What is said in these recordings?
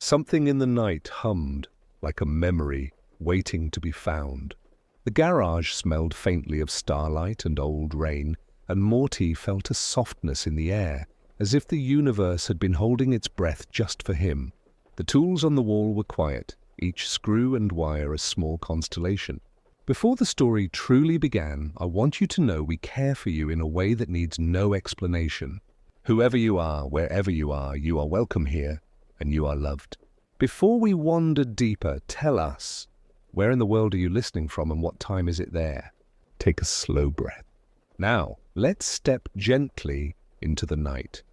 Something in the night hummed, like a memory waiting to be found. The garage smelled faintly of starlight and old rain, and Morty felt a softness in the air, as if the universe had been holding its breath just for him. The tools on the wall were quiet, each screw and wire a small constellation. Before the story truly began, I want you to know we care for you in a way that needs no explanation. Whoever you are, wherever you are welcome here, and you are loved. Before we wander deeper, tell us, where in the world are you listening from and what time is it there? Take a slow breath. Now, let's step gently into the night.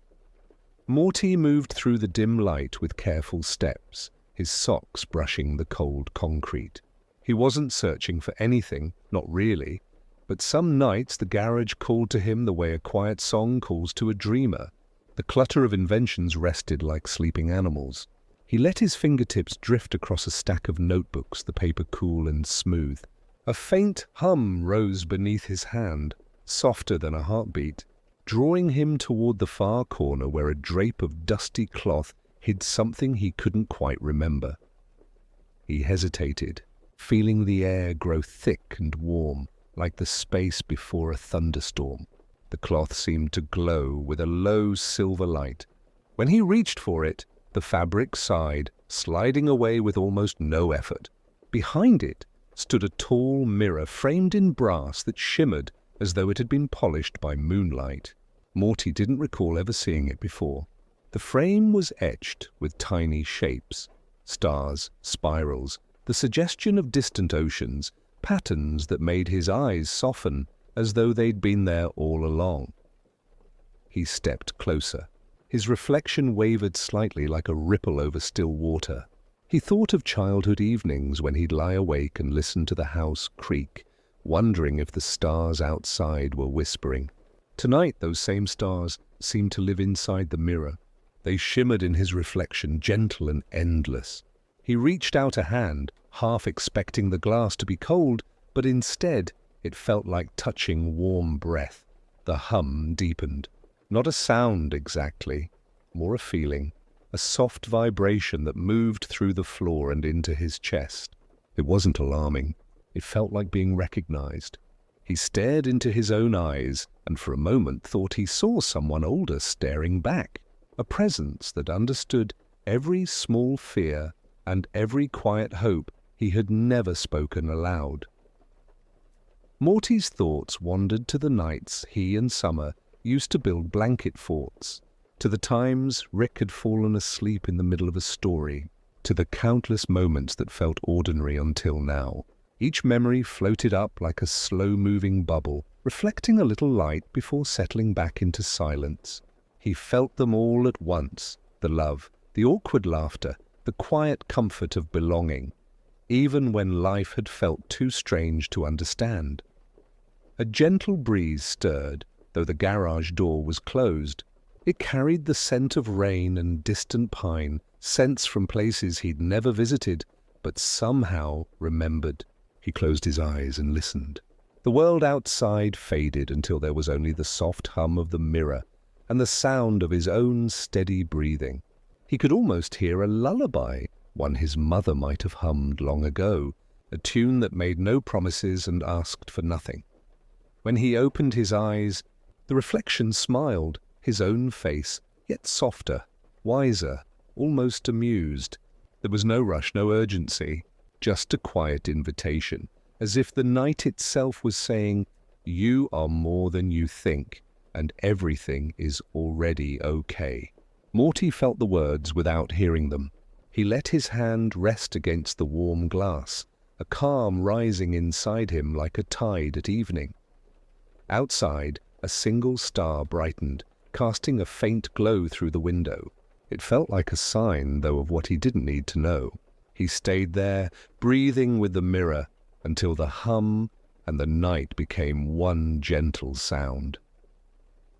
Morty moved through the dim light with careful steps, his socks brushing the cold concrete. He wasn't searching for anything, not really, but some nights the garage called to him the way a quiet song calls to a dreamer. The clutter of inventions rested like sleeping animals. He let his fingertips drift across a stack of notebooks, the paper cool and smooth. A faint hum rose beneath his hand, softer than a heartbeat, drawing him toward the far corner where a drape of dusty cloth hid something he couldn't quite remember. He hesitated, feeling the air grow thick and warm, like the space before a thunderstorm. The cloth seemed to glow with a low silver light. When he reached for it, the fabric sighed, sliding away with almost no effort. Behind it stood a tall mirror framed in brass that shimmered as though it had been polished by moonlight. Morty didn't recall ever seeing it before. The frame was etched with tiny shapes, stars, spirals, the suggestion of distant oceans, patterns that made his eyes soften as though they'd been there all along. He stepped closer. His reflection wavered slightly like a ripple over still water. He thought of childhood evenings when he'd lie awake and listen to the house creak, wondering if the stars outside were whispering. Tonight, those same stars seemed to live inside the mirror. They shimmered in his reflection, gentle and endless. He reached out a hand, half expecting the glass to be cold, but instead it felt like touching warm breath. The hum deepened. Not a sound exactly, more a feeling, a soft vibration that moved through the floor and into his chest. It wasn't alarming. It felt like being recognized. He stared into his own eyes and for a moment thought he saw someone older staring back, a presence that understood every small fear and every quiet hope he had never spoken aloud. Morty's thoughts wandered to the nights he and Summer used to build blanket forts, to the times Rick had fallen asleep in the middle of a story, to the countless moments that felt ordinary until now. Each memory floated up like a slow-moving bubble, reflecting a little light before settling back into silence. He felt them all at once, the love, the awkward laughter, the quiet comfort of belonging, even when life had felt too strange to understand. A gentle breeze stirred, though the garage door was closed. It carried the scent of rain and distant pine, scents from places he'd never visited, but somehow remembered. He closed his eyes and listened. The world outside faded until there was only the soft hum of the mirror and the sound of his own steady breathing. He could almost hear a lullaby, one his mother might have hummed long ago, a tune that made no promises and asked for nothing. When he opened his eyes, the reflection smiled, his own face, yet softer, wiser, almost amused. There was no rush, no urgency, just a quiet invitation, as if the night itself was saying, "You are more than you think, and everything is already okay." Morty felt the words without hearing them. He let his hand rest against the warm glass, a calm rising inside him like a tide at evening. Outside, a single star brightened, casting a faint glow through the window. It felt like a sign, though, of what he didn't need to know. He stayed there, breathing with the mirror, until the hum and the night became one gentle sound.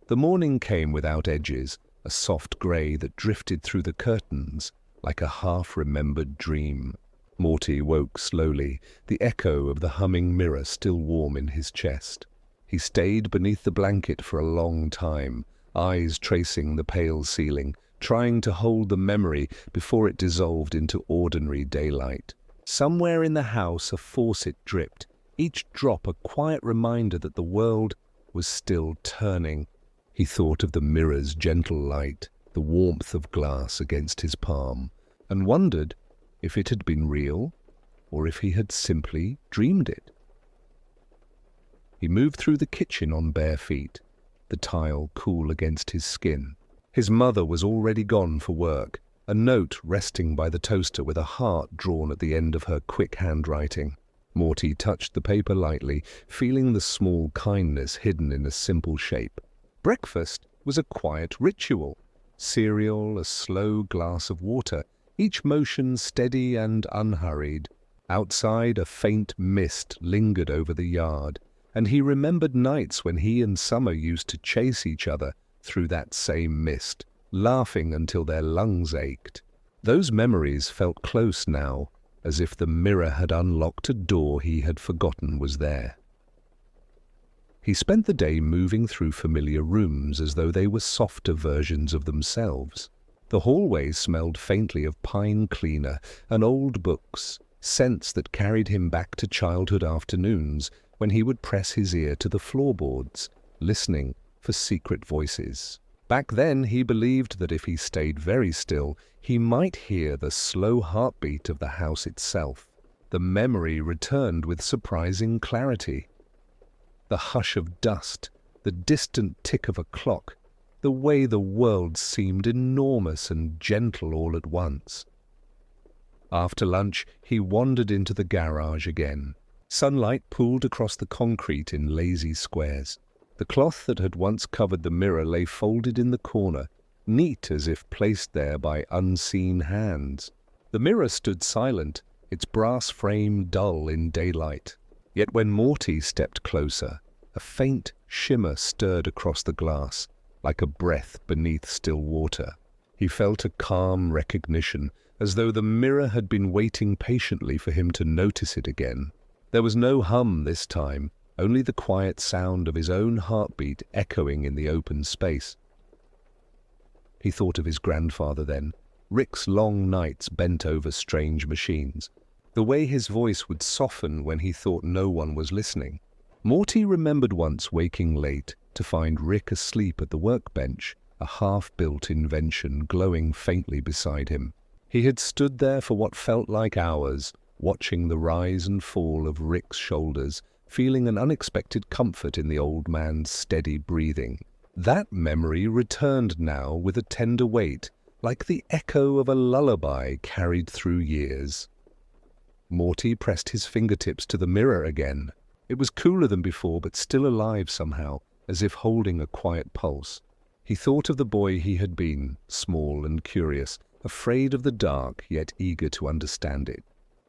The morning came without edges, a soft grey that drifted through the curtains like a half-remembered dream. Morty woke slowly, the echo of the humming mirror still warm in his chest. He stayed beneath the blanket for a long time, eyes tracing the pale ceiling, trying to hold the memory before it dissolved into ordinary daylight. Somewhere in the house a faucet dripped, each drop a quiet reminder that the world was still turning. He thought of the mirror's gentle light, the warmth of glass against his palm, and wondered if it had been real or if he had simply dreamed it. He moved through the kitchen on bare feet, the tile cool against his skin. His mother was already gone for work, a note resting by the toaster with a heart drawn at the end of her quick handwriting. Morty touched the paper lightly, feeling the small kindness hidden in a simple shape. Breakfast was a quiet ritual. Cereal, a slow glass of water, each motion steady and unhurried. Outside, a faint mist lingered over the yard, and he remembered nights when he and Summer used to chase each other through that same mist, laughing until their lungs ached. Those memories felt close now, as if the mirror had unlocked a door he had forgotten was there. He spent the day moving through familiar rooms as though they were softer versions of themselves. The hallway smelled faintly of pine cleaner and old books, scents that carried him back to childhood afternoons when he would press his ear to the floorboards, listening for secret voices. Back then he believed that if he stayed very still, he might hear the slow heartbeat of the house itself. The memory returned with surprising clarity. The hush of dust, the distant tick of a clock, the way the world seemed enormous and gentle all at once. After lunch, he wandered into the garage again. Sunlight pooled across the concrete in lazy squares. The cloth that had once covered the mirror lay folded in the corner, neat as if placed there by unseen hands. The mirror stood silent, its brass frame dull in daylight. Yet when Morty stepped closer, a faint shimmer stirred across the glass, like a breath beneath still water. He felt a calm recognition, as though the mirror had been waiting patiently for him to notice it again. There was no hum this time, only the quiet sound of his own heartbeat echoing in the open space. He thought of his grandfather then, Rick's long nights bent over strange machines, the way his voice would soften when he thought no one was listening. Morty remembered once waking late to find Rick asleep at the workbench, a half-built invention glowing faintly beside him. He had stood there for what felt like hours, watching the rise and fall of Rick's shoulders, feeling an unexpected comfort in the old man's steady breathing. That memory returned now with a tender weight, like the echo of a lullaby carried through years. Morty pressed his fingertips to the mirror again. It was cooler than before, but still alive somehow, as if holding a quiet pulse. He thought of the boy he had been, small and curious, afraid of the dark, yet eager to understand it.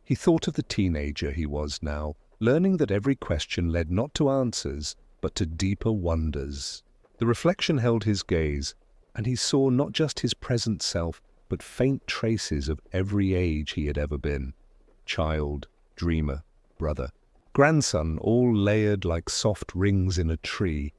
He thought of the teenager he was now, learning that every question led not to answers, but to deeper wonders. The reflection held his gaze, and he saw not just his present self, but faint traces of every age he had ever been. Child, dreamer, brother, grandson, all layered like soft rings in a tree.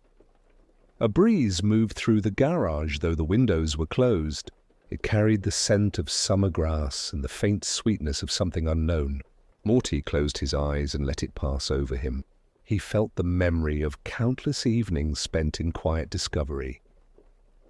A breeze moved through the garage, though the windows were closed. It carried the scent of summer grass and the faint sweetness of something unknown. Morty closed his eyes and let it pass over him. He felt the memory of countless evenings spent in quiet discovery.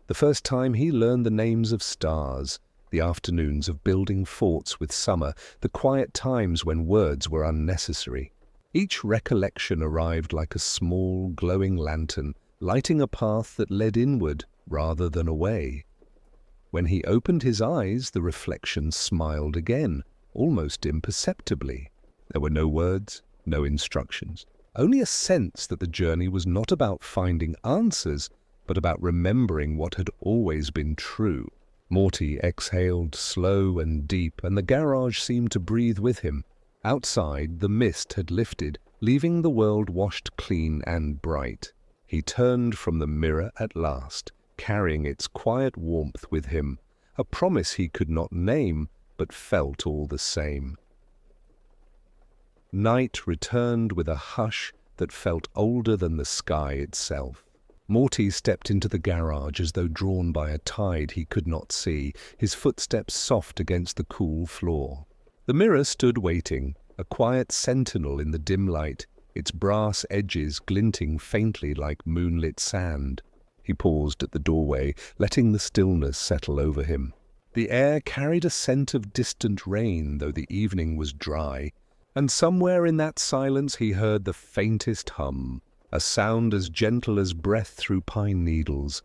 The first time he learned the names of stars, the afternoons of building forts with Summer, the quiet times when words were unnecessary. Each recollection arrived like a small, glowing lantern, lighting a path that led inward rather than away. When he opened his eyes, the reflection smiled again, almost imperceptibly. There were no words, no instructions, only a sense that the journey was not about finding answers, but about remembering what had always been true. Morty exhaled slow and deep, and the garage seemed to breathe with him. Outside, the mist had lifted, leaving the world washed clean and bright. He turned from the mirror at last, carrying its quiet warmth with him, a promise he could not name, but felt all the same. Night returned with a hush that felt older than the sky itself. Morty stepped into the garage as though drawn by a tide he coty not see, his footsteps soft against the cool floor. The mirror stood waiting, a quiet sentinel in the dim light, its brass edges glinting faintly like moonlit sand. He paused at the doorway, letting the stillness settle over him. The air carried a scent of distant rain, though the evening was dry, and somewhere in that silence he heard the faintest hum, a sound as gentle as breath through pine needles.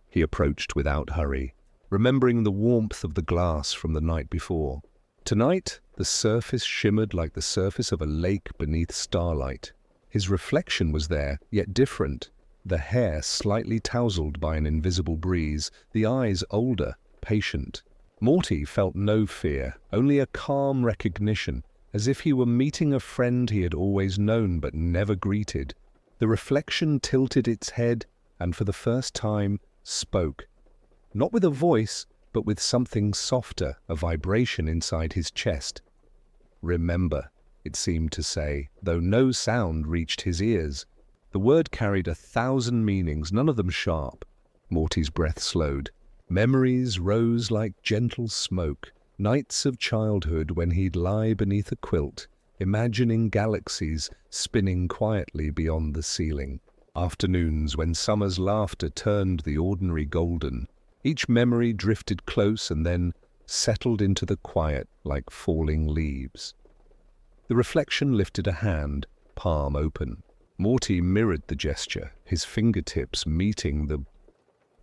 He approached without hurry, remembering the warmth of the glass from the night before. Tonight, the surface shimmered like the surface of a lake beneath starlight. His reflection was there, yet different, the hair slightly tousled by an invisible breeze, the eyes older, patient. Morty felt no fear, only a calm recognition, as if he were meeting a friend he had always known but never greeted. The reflection tilted its head and for the first time spoke, not with a voice, but with something softer, a vibration inside his chest. "Remember," it seemed to say, though no sound reached his ears. The word carried 1,000 meanings, none of them sharp. Morty's breath slowed. Memories rose like gentle smoke, nights of childhood when he'd lie beneath a quilt, imagining galaxies spinning quietly beyond the ceiling. Afternoons when summer's laughter turned the ordinary golden. Each memory drifted close and then settled into the quiet like falling leaves. The reflection lifted a hand, palm open. Morty mirrored the gesture, his fingertips meeting the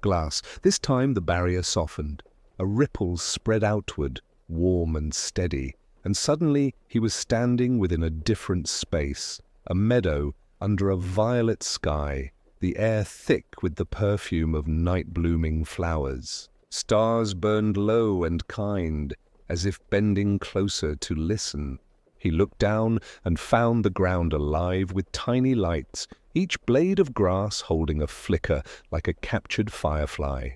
glass. This time the barrier softened. A ripple spread outward, warm and steady, and suddenly he was standing within a different space, a meadow under a violet sky, the air thick with the perfume of night-blooming flowers. Stars burned low and kind, as if bending closer to listen. He looked down and found the ground alive with tiny lights, each blade of grass holding a flicker like a captured firefly.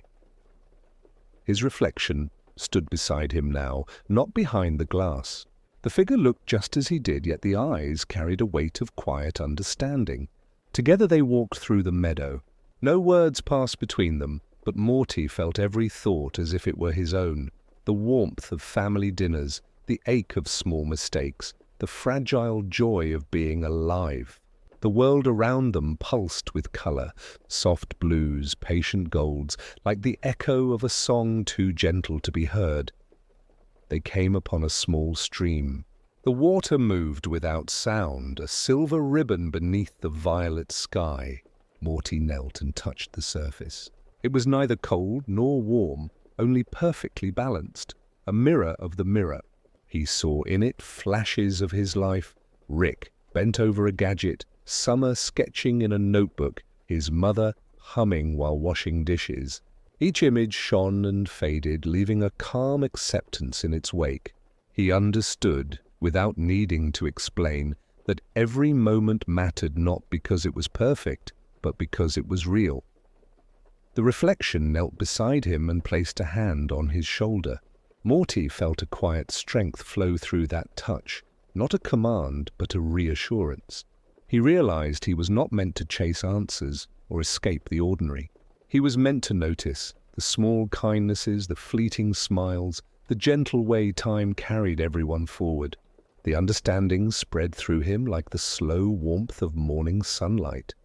His reflection stood beside him now, not behind the glass. The figure looked just as he did, yet the eyes carried a weight of quiet understanding. Together they walked through the meadow. No words passed between them, but Morty felt every thought as if it were his own. The warmth of family dinners, the ache of small mistakes, the fragile joy of being alive. The world around them pulsed with color, soft blues, patient golds, like the echo of a song too gentle to be heard. They came upon a small stream. The water moved without sound, a silver ribbon beneath the violet sky. Morty knelt and touched the surface. It was neither cold nor warm, only perfectly balanced, a mirror of the mirror. He saw in it flashes of his life, Rick bent over a gadget, Summer sketching in a notebook, his mother humming while washing dishes. Each image shone and faded, leaving a calm acceptance in its wake. He understood, without needing to explain, that every moment mattered not because it was perfect, but because it was real. The reflection knelt beside him and placed a hand on his shoulder. Morty felt a quiet strength flow through that touch, not a command, but a reassurance. He realized he was not meant to chase answers or escape the ordinary. He was meant to notice the small kindnesses, the fleeting smiles, the gentle way time carried everyone forward. The understanding spread through him like the slow warmth of morning sunlight.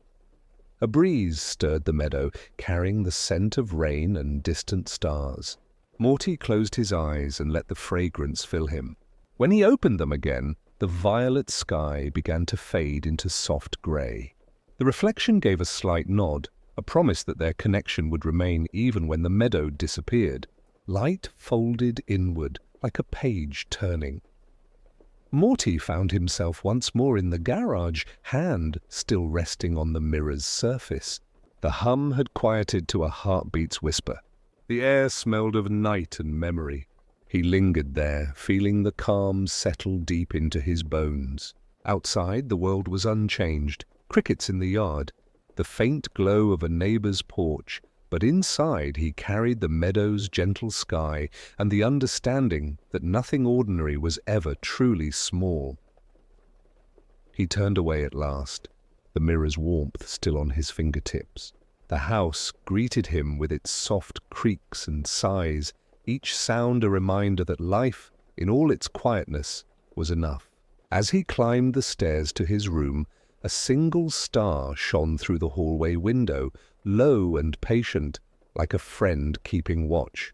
A breeze stirred the meadow, carrying the scent of rain and distant stars. Morty closed his eyes and let the fragrance fill him. When he opened them again, the violet sky began to fade into soft grey. The reflection gave a slight nod, a promise that their connection would remain even when the meadow disappeared. Light folded inward, like a page turning. Morty found himself once more in the garage, hand still resting on the mirror's surface. The hum had quieted to a heartbeat's whisper. The air smelled of night and memory. He lingered there, feeling the calm settle deep into his bones. Outside, the world was unchanged. Crickets in the yard, the faint glow of a neighbor's porch, but inside he carried the meadow's gentle sky and the understanding that nothing ordinary was ever truly small. He turned away at last, the mirror's warmth still on his fingertips. The house greeted him with its soft creaks and sighs, each sound a reminder that life, in all its quietness, was enough. As he climbed the stairs to his room, a single star shone through the hallway window, low and patient, like a friend keeping watch.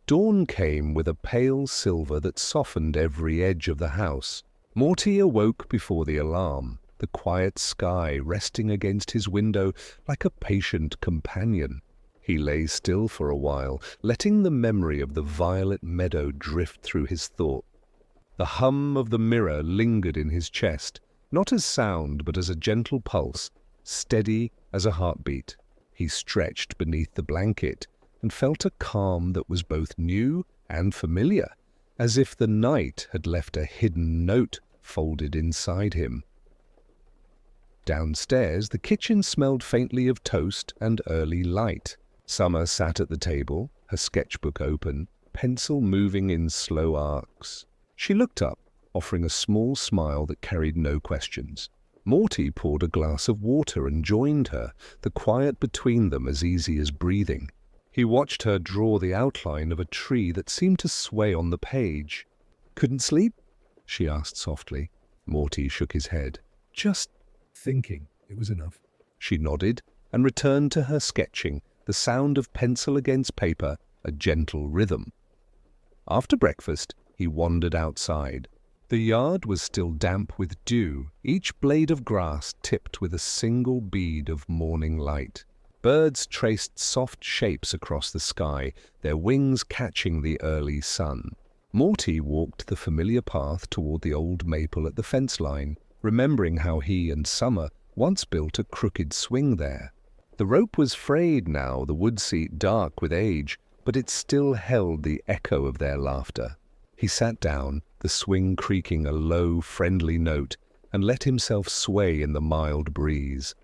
Dawn came with a pale silver that softened every edge of the house. Morty awoke before the alarm, the quiet sky resting against his window like a patient companion. He lay still for a while, letting the memory of the violet meadow drift through his thought. The hum of the mirror lingered in his chest, not as sound but as a gentle pulse, steady as a heartbeat. He stretched beneath the blanket and felt a calm that was both new and familiar, as if the night had left a hidden note folded inside him. Downstairs, the kitchen smelled faintly of toast and early light. Summer sat at the table, her sketchbook open, pencil moving in slow arcs. She looked up, offering a small smile that carried no questions. Morty poured a glass of water and joined her, the quiet between them as easy as breathing. He watched her draw the outline of a tree that seemed to sway on the page. "Couldn't sleep?" she asked softly. Morty shook his head. "Just thinking. It was enough." She nodded and returned to her sketching, the sound of pencil against paper, a gentle rhythm. After breakfast, he wandered outside. The yard was still damp with dew, each blade of grass tipped with a single bead of morning light. Birds traced soft shapes across the sky, their wings catching the early sun. Morty walked the familiar path toward the old maple at the fence line, remembering how he and Summer once built a crooked swing there. The rope was frayed now, the wood seat dark with age, but it still held the echo of their laughter. He sat down, the swing creaking a low, friendly note, and let himself sway in the mild breeze.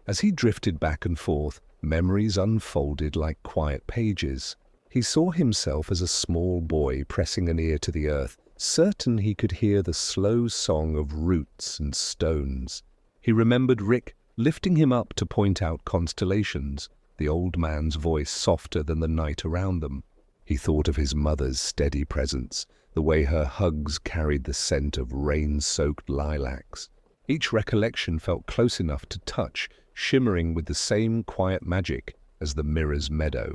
As he drifted back and forth, memories unfolded like quiet pages. He saw himself as a small boy pressing an ear to the earth, certain he could hear the slow song of roots and stones. He remembered Rick lifting him up to point out constellations, the old man's voice softer than the night around them. He thought of his mother's steady presence, the way her hugs carried the scent of rain-soaked lilacs. Each recollection felt close enough to touch, shimmering with the same quiet magic as the mirror's meadow.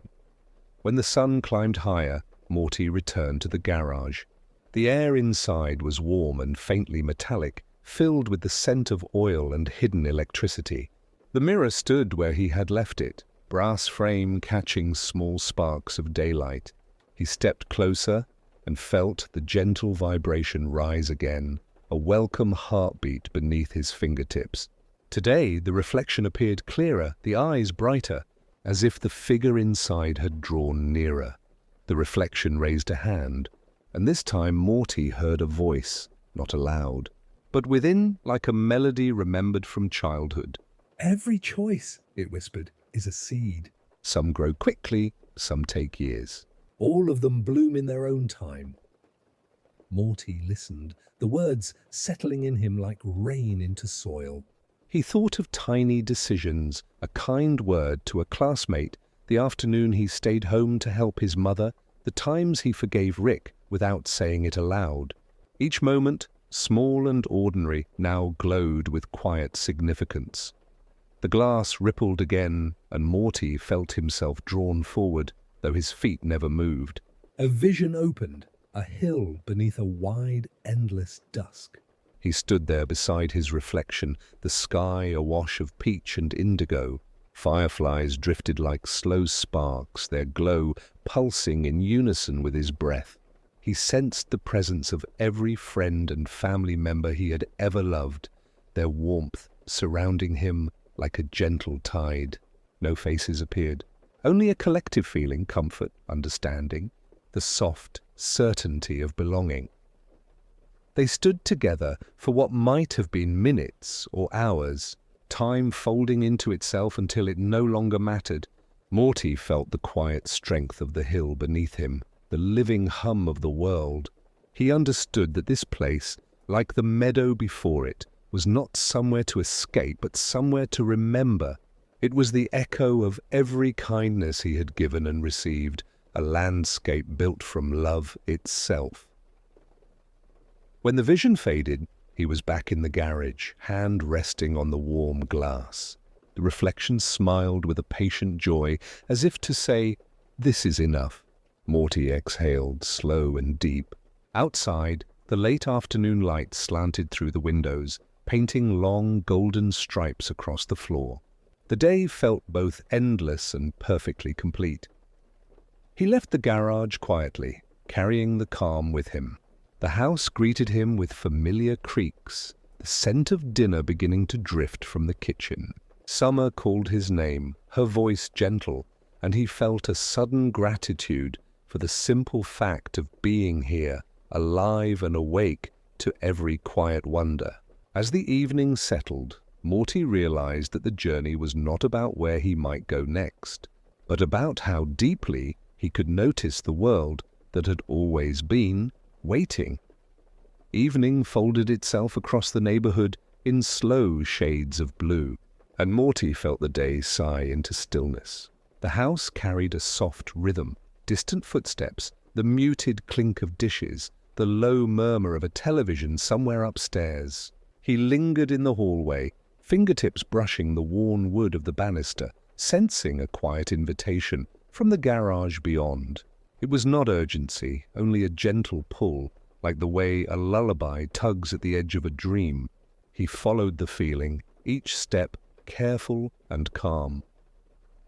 When the sun climbed higher, Morty returned to the garage. The air inside was warm and faintly metallic, filled with the scent of oil and hidden electricity. The mirror stood where he had left it, brass frame catching small sparks of daylight. He stepped closer and felt the gentle vibration rise again, a welcome heartbeat beneath his fingertips. Today, the reflection appeared clearer, the eyes brighter, as if the figure inside had drawn nearer. The reflection raised a hand, and this time Morty heard a voice, not aloud, but within like a melody remembered from childhood. "Every choice," it whispered, "is a seed. Some grow quickly, some take years. All of them bloom in their own time." Morty listened, the words settling in him like rain into soil. He thought of tiny decisions, a kind word to a classmate, the afternoon he stayed home to help his mother, the times he forgave Rick without saying it aloud. Each moment, small and ordinary, now glowed with quiet significance. The glass rippled again, and Morty felt himself drawn forward, though his feet never moved. A vision opened, a hill beneath a wide, endless dusk. He stood there beside his reflection, the sky awash of peach and indigo. Fireflies drifted like slow sparks, their glow pulsing in unison with his breath. He sensed the presence of every friend and family member he had ever loved, their warmth surrounding him like a gentle tide. No faces appeared, only a collective feeling, comfort, understanding, the soft certainty of belonging. They stood together for what might have been minutes or hours, time folding into itself until it no longer mattered. Morty felt the quiet strength of the hill beneath him, the living hum of the world. He understood that this place, like the meadow before it, was not somewhere to escape, but somewhere to remember. It was the echo of every kindness he had given and received, a landscape built from love itself. When the vision faded, he was back in the garage, hand resting on the warm glass. The reflection smiled with a patient joy, as if to say, "This is enough." Morty exhaled, slow and deep. Outside, the late afternoon light slanted through the windows, painting long golden stripes across the floor. The day felt both endless and perfectly complete. He left the garage quietly, carrying the calm with him. The house greeted him with familiar creaks, the scent of dinner beginning to drift from the kitchen. Summer called his name, her voice gentle, and he felt a sudden gratitude for the simple fact of being here, alive and awake to every quiet wonder. As the evening settled, Morty realized that the journey was not about where he might go next, but about how deeply he could notice the world that had always been waiting. Evening folded itself across the neighborhood in slow shades of blue, and Morty felt the day sigh into stillness. The house carried a soft rhythm, distant footsteps, the muted clink of dishes, the low murmur of a television somewhere upstairs. He lingered in the hallway, fingertips brushing the worn wood of the banister, sensing a quiet invitation from the garage beyond. It was not urgency, only a gentle pull, like the way a lullaby tugs at the edge of a dream. He followed the feeling, each step careful and calm.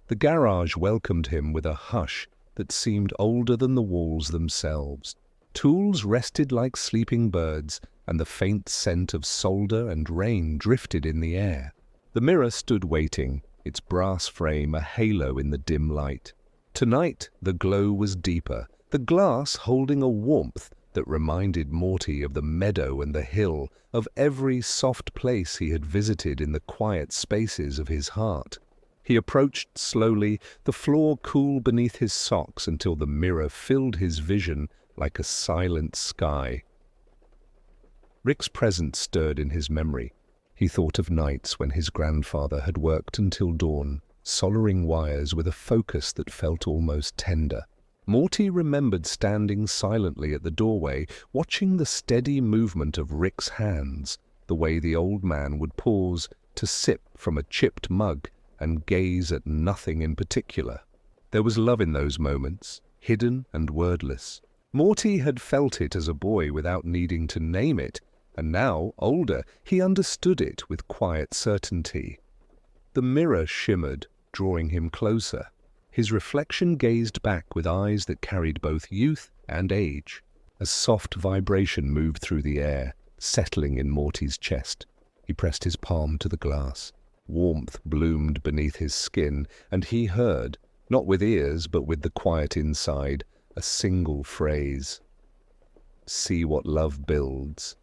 The garage welcomed him with a hush that seemed older than the walls themselves. Tools rested like sleeping birds, and the faint scent of solder and rain drifted in the air. The mirror stood waiting, its brass frame a halo in the dim light. Tonight the glow was deeper, the glass holding a warmth that reminded Morty of the meadow and the hill, of every soft place he had visited in the quiet spaces of his heart. He approached slowly, the floor cool beneath his socks until the mirror filled his vision like a silent sky. Rick's presence stirred in his memory. He thought of nights when his grandfather had worked until dawn, soldering wires with a focus that felt almost tender. Morty remembered standing silently at the doorway, watching the steady movement of Rick's hands, the way the old man would pause to sip from a chipped mug and gaze at nothing in particular. There was love in those moments, hidden and wordless. Morty had felt it as a boy without needing to name it, and now, older, he understood it with quiet certainty. The mirror shimmered, drawing him closer. His reflection gazed back with eyes that carried both youth and age. A soft vibration moved through the air, settling in Morty's chest. He pressed his palm to the glass. Warmth bloomed beneath his skin, and he heard, not with ears but with the quiet inside, a single phrase. "See what love builds."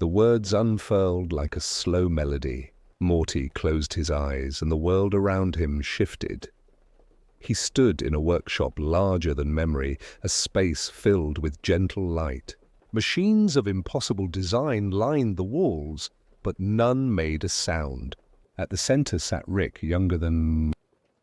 The words unfurled like a slow melody. Morty closed his eyes, and the world around him shifted. He stood in a workshop larger than memory, a space filled with gentle light. Machines of impossible design lined the walls, but none made a sound. At the center sat Rick, younger than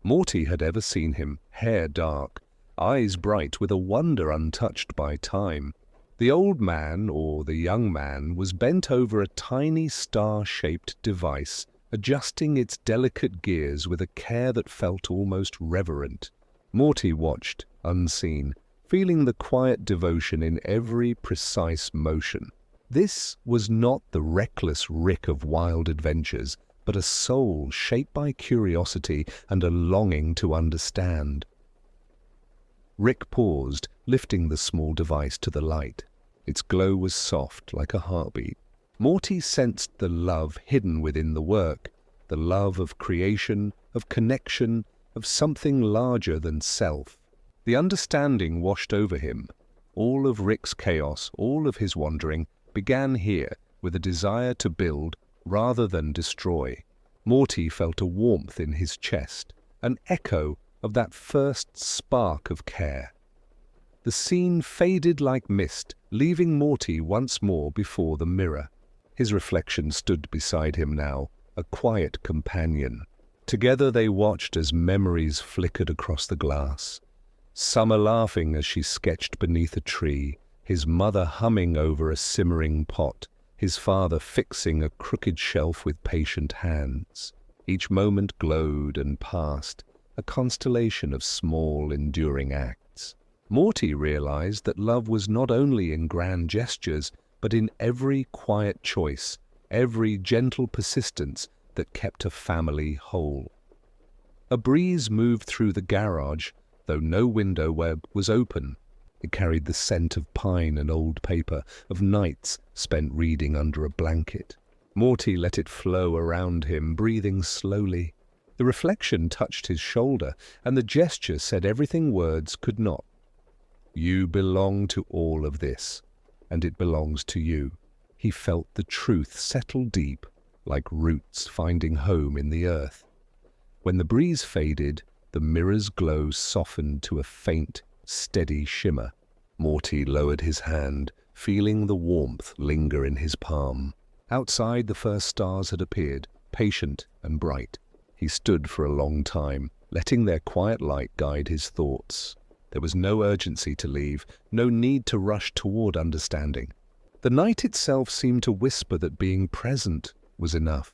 Morty had ever seen him, hair dark, eyes bright with a wonder untouched by time. The old man, or the young man, was bent over a tiny star-shaped device, adjusting its delicate gears with a care that felt almost reverent. Morty watched, unseen, feeling the quiet devotion in every precise motion. This was not the reckless Rick of wild adventures, but a soul shaped by curiosity and a longing to understand. Rick paused, lifting the small device to the light. Its glow was soft, like a heartbeat. Morty sensed the love hidden within the work, the love of creation, of connection, of something larger than self. The understanding washed over him. All of Rick's chaos, all of his wandering, began here with a desire to build rather than destroy. Morty felt a warmth in his chest, an echo of that first spark of care. The scene faded like mist, leaving Morty once more before the mirror. His reflection stood beside him now, a quiet companion. Together they watched as memories flickered across the glass. Summer laughing as she sketched beneath a tree, his mother humming over a simmering pot, his father fixing a crooked shelf with patient hands. Each moment glowed and passed, a constellation of small, enduring acts. Morty realized that love was not only in grand gestures, but in every quiet choice, every gentle persistence that kept a family whole. A breeze moved through the garage, though no window web was open. It carried the scent of pine and old paper, of nights spent reading under a blanket. Morty let it flow around him, breathing slowly. The reflection touched his shoulder, and the gesture said everything words could not. You belong to all of this, and it belongs to you. He felt the truth settle deep, like roots finding home in the earth. When the breeze faded, the mirror's glow softened to a faint, steady shimmer. Morty lowered his hand, feeling the warmth linger in his palm. Outside, the first stars had appeared, patient and bright. He stood for a long time, letting their quiet light guide his thoughts. There was no urgency to leave, no need to rush toward understanding. The night itself seemed to whisper that being present was enough.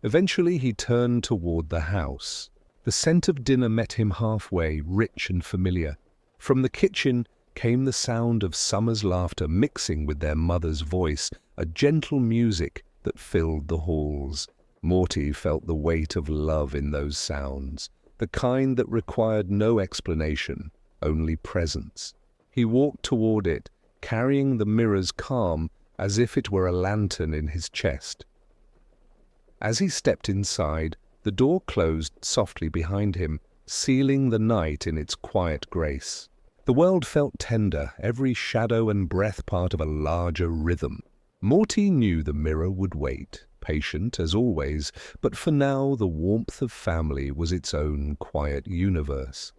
Eventually he turned toward the house. The scent of dinner met him halfway, rich and familiar. From the kitchen came the sound of Summer's laughter mixing with their mother's voice, a gentle music that filled the halls. Morty felt the weight of love in those sounds, the kind that required no explanation, only presence. He walked toward it, carrying the mirror's calm as if it were a lantern in his chest. As he stepped inside, the door closed softly behind him, sealing the night in its quiet grace. The world felt tender, every shadow and breath part of a larger rhythm. Morty knew the mirror would wait, patient as always, but for now the warmth of family was its own quiet universe.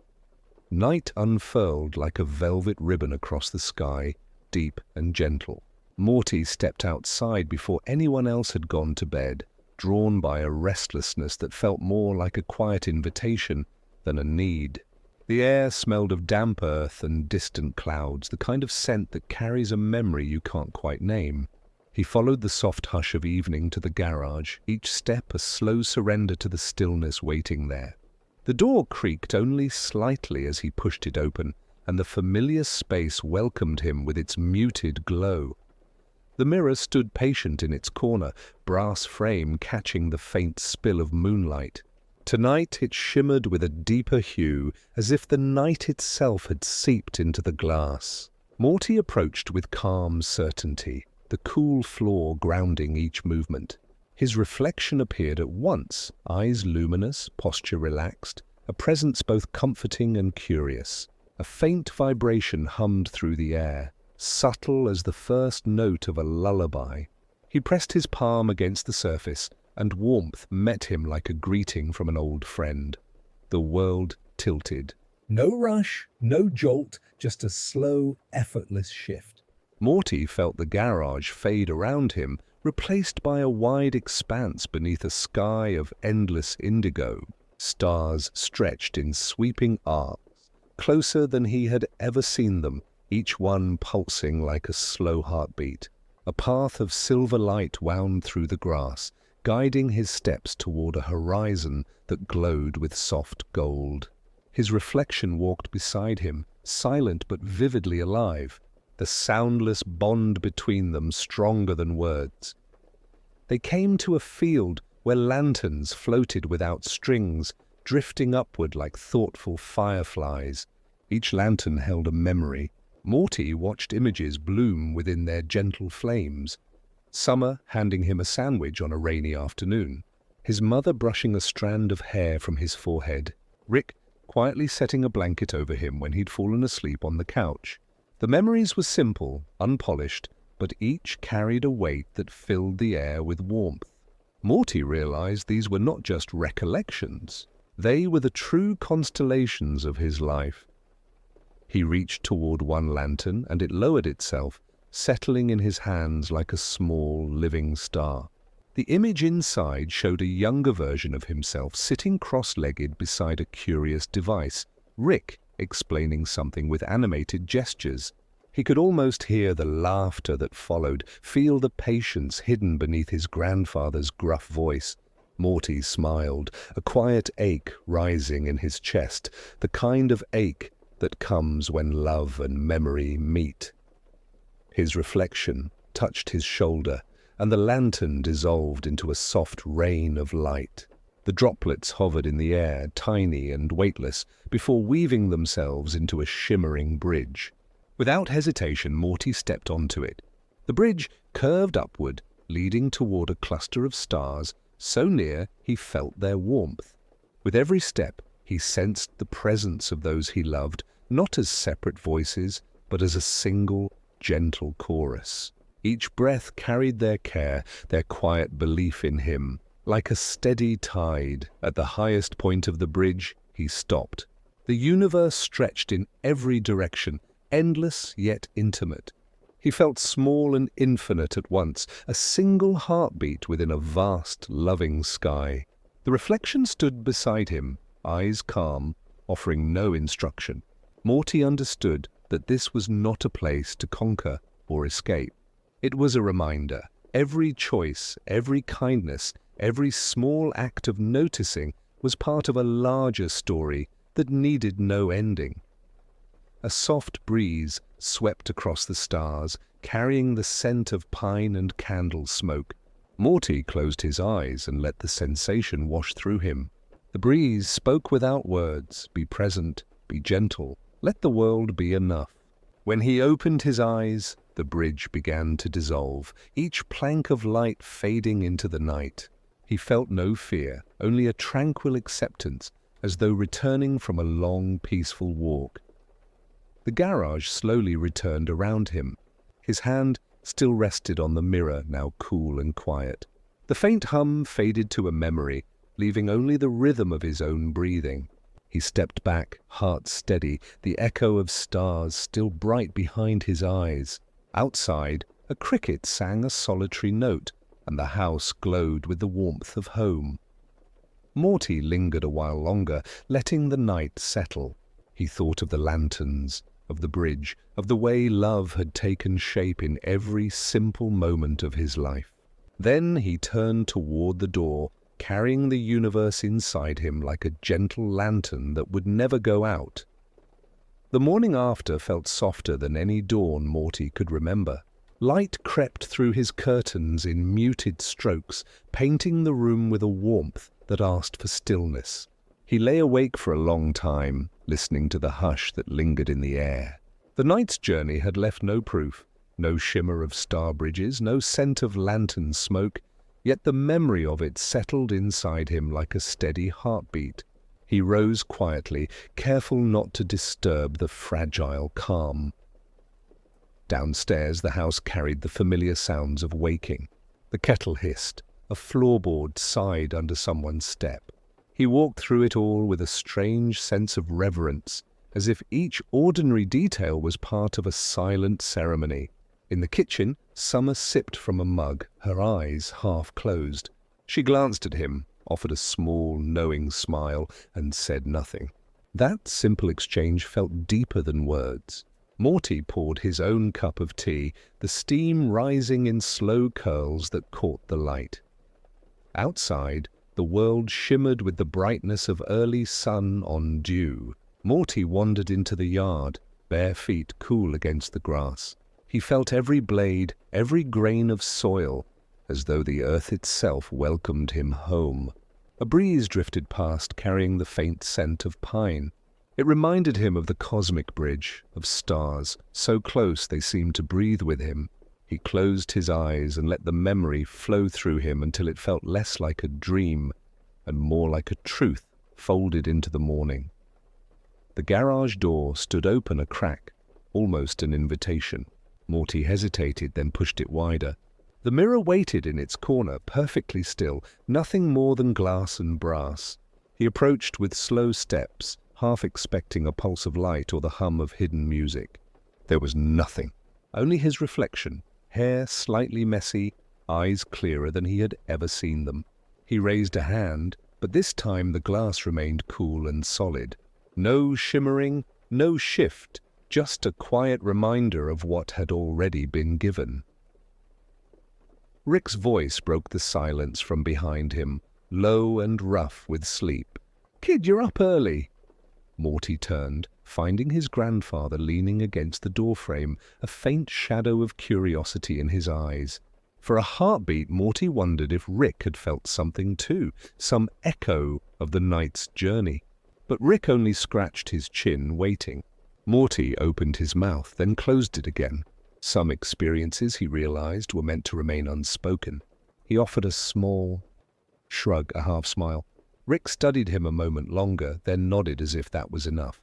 Night unfurled like a velvet ribbon across the sky, deep and gentle. Morty stepped outside before anyone else had gone to bed, drawn by a restlessness that felt more like a quiet invitation than a need. The air smelled of damp earth and distant clouds, the kind of scent that carries a memory you can't quite name. He followed the soft hush of evening to the garage, each step a slow surrender to the stillness waiting there. The door creaked only slightly as he pushed it open, and the familiar space welcomed him with its muted glow. The mirror stood patient in its corner, brass frame catching the faint spill of moonlight. Tonight it shimmered with a deeper hue, as if the night itself had seeped into the glass. Morty approached with calm certainty, the cool floor grounding each movement. His reflection appeared at once, eyes luminous, posture relaxed, a presence both comforting and curious. A faint vibration hummed through the air, subtle as the first note of a lullaby. He pressed his palm against the surface, and warmth met him like a greeting from an old friend. The world tilted. No rush, no jolt, just a slow, effortless shift. Morty felt the garage fade around him, replaced by a wide expanse beneath a sky of endless indigo. Stars stretched in sweeping arcs, closer than he had ever seen them, each one pulsing like a slow heartbeat. A path of silver light wound through the grass, guiding his steps toward a horizon that glowed with soft gold. His reflection walked beside him, silent but vividly alive, the soundless bond between them stronger than words. They came to a field where lanterns floated without strings, drifting upward like thoughtful fireflies. Each lantern held a memory. Morty watched images bloom within their gentle flames. Summer handing him a sandwich on a rainy afternoon, his mother brushing a strand of hair from his forehead, Rick quietly setting a blanket over him when he'd fallen asleep on the couch. The memories were simple, unpolished, but each carried a weight that filled the air with warmth. Morty realized these were not just recollections. They were the true constellations of his life. He reached toward one lantern, and it lowered itself, settling in his hands like a small, living star. The image inside showed a younger version of himself sitting cross-legged beside a curious device, Rick explaining something with animated gestures. He could almost hear the laughter that followed, feel the patience hidden beneath his grandfather's gruff voice. Morty smiled, a quiet ache rising in his chest, the kind of ache that comes when love and memory meet. His reflection touched his shoulder, and the lantern dissolved into a soft rain of light. The droplets hovered in the air, tiny and weightless, before weaving themselves into a shimmering bridge. Without hesitation, Morty stepped onto it. The bridge curved upward, leading toward a cluster of stars, so near he felt their warmth. With every step, he sensed the presence of those he loved, not as separate voices, but as a single, gentle chorus. Each breath carried their care, their quiet belief in him. Like a steady tide, at the highest point of the bridge, he stopped. The universe stretched in every direction, endless yet intimate. He felt small and infinite at once, a single heartbeat within a vast, loving sky. The reflection stood beside him, eyes calm, offering no instruction. Morty understood that this was not a place to conquer or escape. It was a reminder. Every choice, every kindness, every small act of noticing was part of a larger story that needed no ending. A soft breeze swept across the stars, carrying the scent of pine and candle smoke. Morty closed his eyes and let the sensation wash through him. The breeze spoke without words. Be present, be gentle, let the world be enough. When he opened his eyes, the bridge began to dissolve, each plank of light fading into the night. He felt no fear, only a tranquil acceptance, as though returning from a long, peaceful walk. The garage slowly returned around him. His hand still rested on the mirror, now cool and quiet. The faint hum faded to a memory, leaving only the rhythm of his own breathing. He stepped back, heart steady, the echo of stars still bright behind his eyes. Outside, a cricket sang a solitary note, and the house glowed with the warmth of home. Morty lingered a while longer, letting the night settle. He thought of the lanterns, of the bridge, of the way love had taken shape in every simple moment of his life. Then he turned toward the door, carrying the universe inside him like a gentle lantern that would never go out. The morning after felt softer than any dawn Morty could remember. Light crept through his curtains in muted strokes, painting the room with a warmth that asked for stillness. He lay awake for a long time, listening to the hush that lingered in the air. The night's journey had left no proof, no shimmer of star bridges, no scent of lantern smoke, yet the memory of it settled inside him like a steady heartbeat. He rose quietly, careful not to disturb the fragile calm. Downstairs, the house carried the familiar sounds of waking. The kettle hissed, a floorboard sighed under someone's step. He walked through it all with a strange sense of reverence, as if each ordinary detail was part of a silent ceremony. In the kitchen, Summer sipped from a mug, her eyes half closed. She glanced at him, offered a small, knowing smile, and said nothing. That simple exchange felt deeper than words. Morty poured his own cup of tea, the steam rising in slow curls that caught the light. Outside, the world shimmered with the brightness of early sun on dew. Morty wandered into the yard, bare feet cool against the grass. He felt every blade, every grain of soil, as though the earth itself welcomed him home. A breeze drifted past, carrying the faint scent of pine. It reminded him of the cosmic bridge, of stars, so close they seemed to breathe with him. He closed his eyes and let the memory flow through him until it felt less like a dream and more like a truth folded into the morning. The garage door stood open a crack, almost an invitation. Morty hesitated, then pushed it wider. The mirror waited in its corner, perfectly still, nothing more than glass and brass. He approached with slow steps, half expecting a pulse of light or the hum of hidden music. There was nothing, only his reflection, hair slightly messy, eyes clearer than he had ever seen them. He raised a hand, but this time the glass remained cool and solid. No shimmering, no shift, just a quiet reminder of what had already been given. Rick's voice broke the silence from behind him, low and rough with sleep. "Kid, you're up early." Morty turned, finding his grandfather leaning against the doorframe, a faint shadow of curiosity in his eyes. For a heartbeat, Morty wondered if Rick had felt something too, some echo of the night's journey. But Rick only scratched his chin, waiting. Morty opened his mouth, then closed it again. Some experiences, he realized, were meant to remain unspoken. He offered a small shrug, a half smile. Rick studied him a moment longer, then nodded as if that was enough.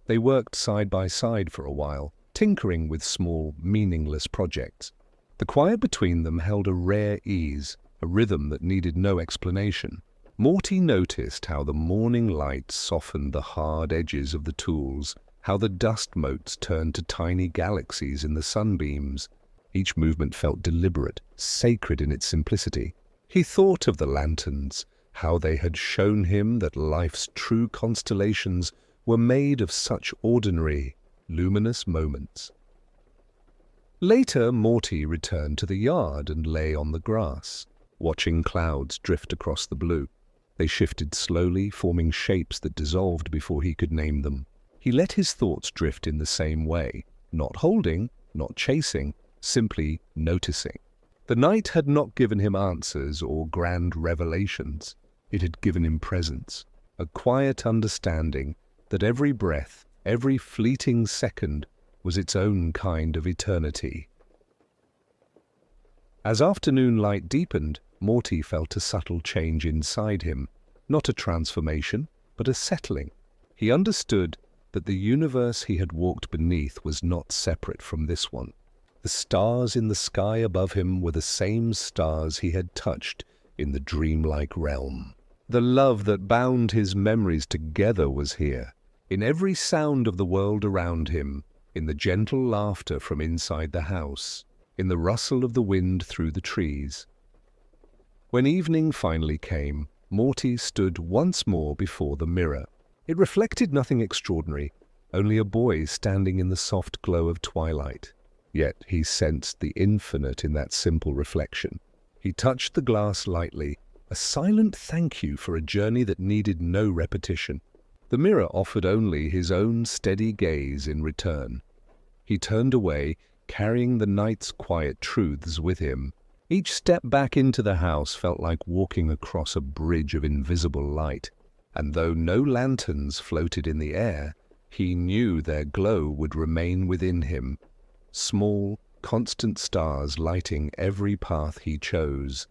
They worked side by side for a while, tinkering with small, meaningless projects. The quiet between them held a rare ease, a rhythm that needed no explanation. Morty noticed how the morning light softened the hard edges of the tools, how the dust motes turned to tiny galaxies in the sunbeams. Each movement felt deliberate, sacred in its simplicity. He thought of the lanterns, how they had shown him that life's true constellations were made of such ordinary, luminous moments. Later, Morty returned to the yard and lay on the grass, watching clouds drift across the blue. They shifted slowly, forming shapes that dissolved before he could name them. He let his thoughts drift in the same way, not holding, not chasing, simply noticing. The night had not given him answers or grand revelations. It had given him presence, a quiet understanding that every breath, every fleeting second was its own kind of eternity. As afternoon light deepened, Morty felt a subtle change inside him, not a transformation, but a settling. He understood that the universe he had walked beneath was not separate from this one. The stars in the sky above him were the same stars he had touched in the dreamlike realm. The love that bound his memories together was here, in every sound of the world around him, in the gentle laughter from inside the house, in the rustle of the wind through the trees. When evening finally came, Morty stood once more before the mirror. It reflected nothing extraordinary, only a boy standing in the soft glow of twilight. Yet he sensed the infinite in that simple reflection. He touched the glass lightly, a silent thank you for a journey that needed no repetition. The mirror offered only his own steady gaze in return. He turned away, carrying the night's quiet truths with him. Each step back into the house felt like walking across a bridge of invisible light, and though no lanterns floated in the air, he knew their glow would remain within him, small, constant stars lighting every path he chose.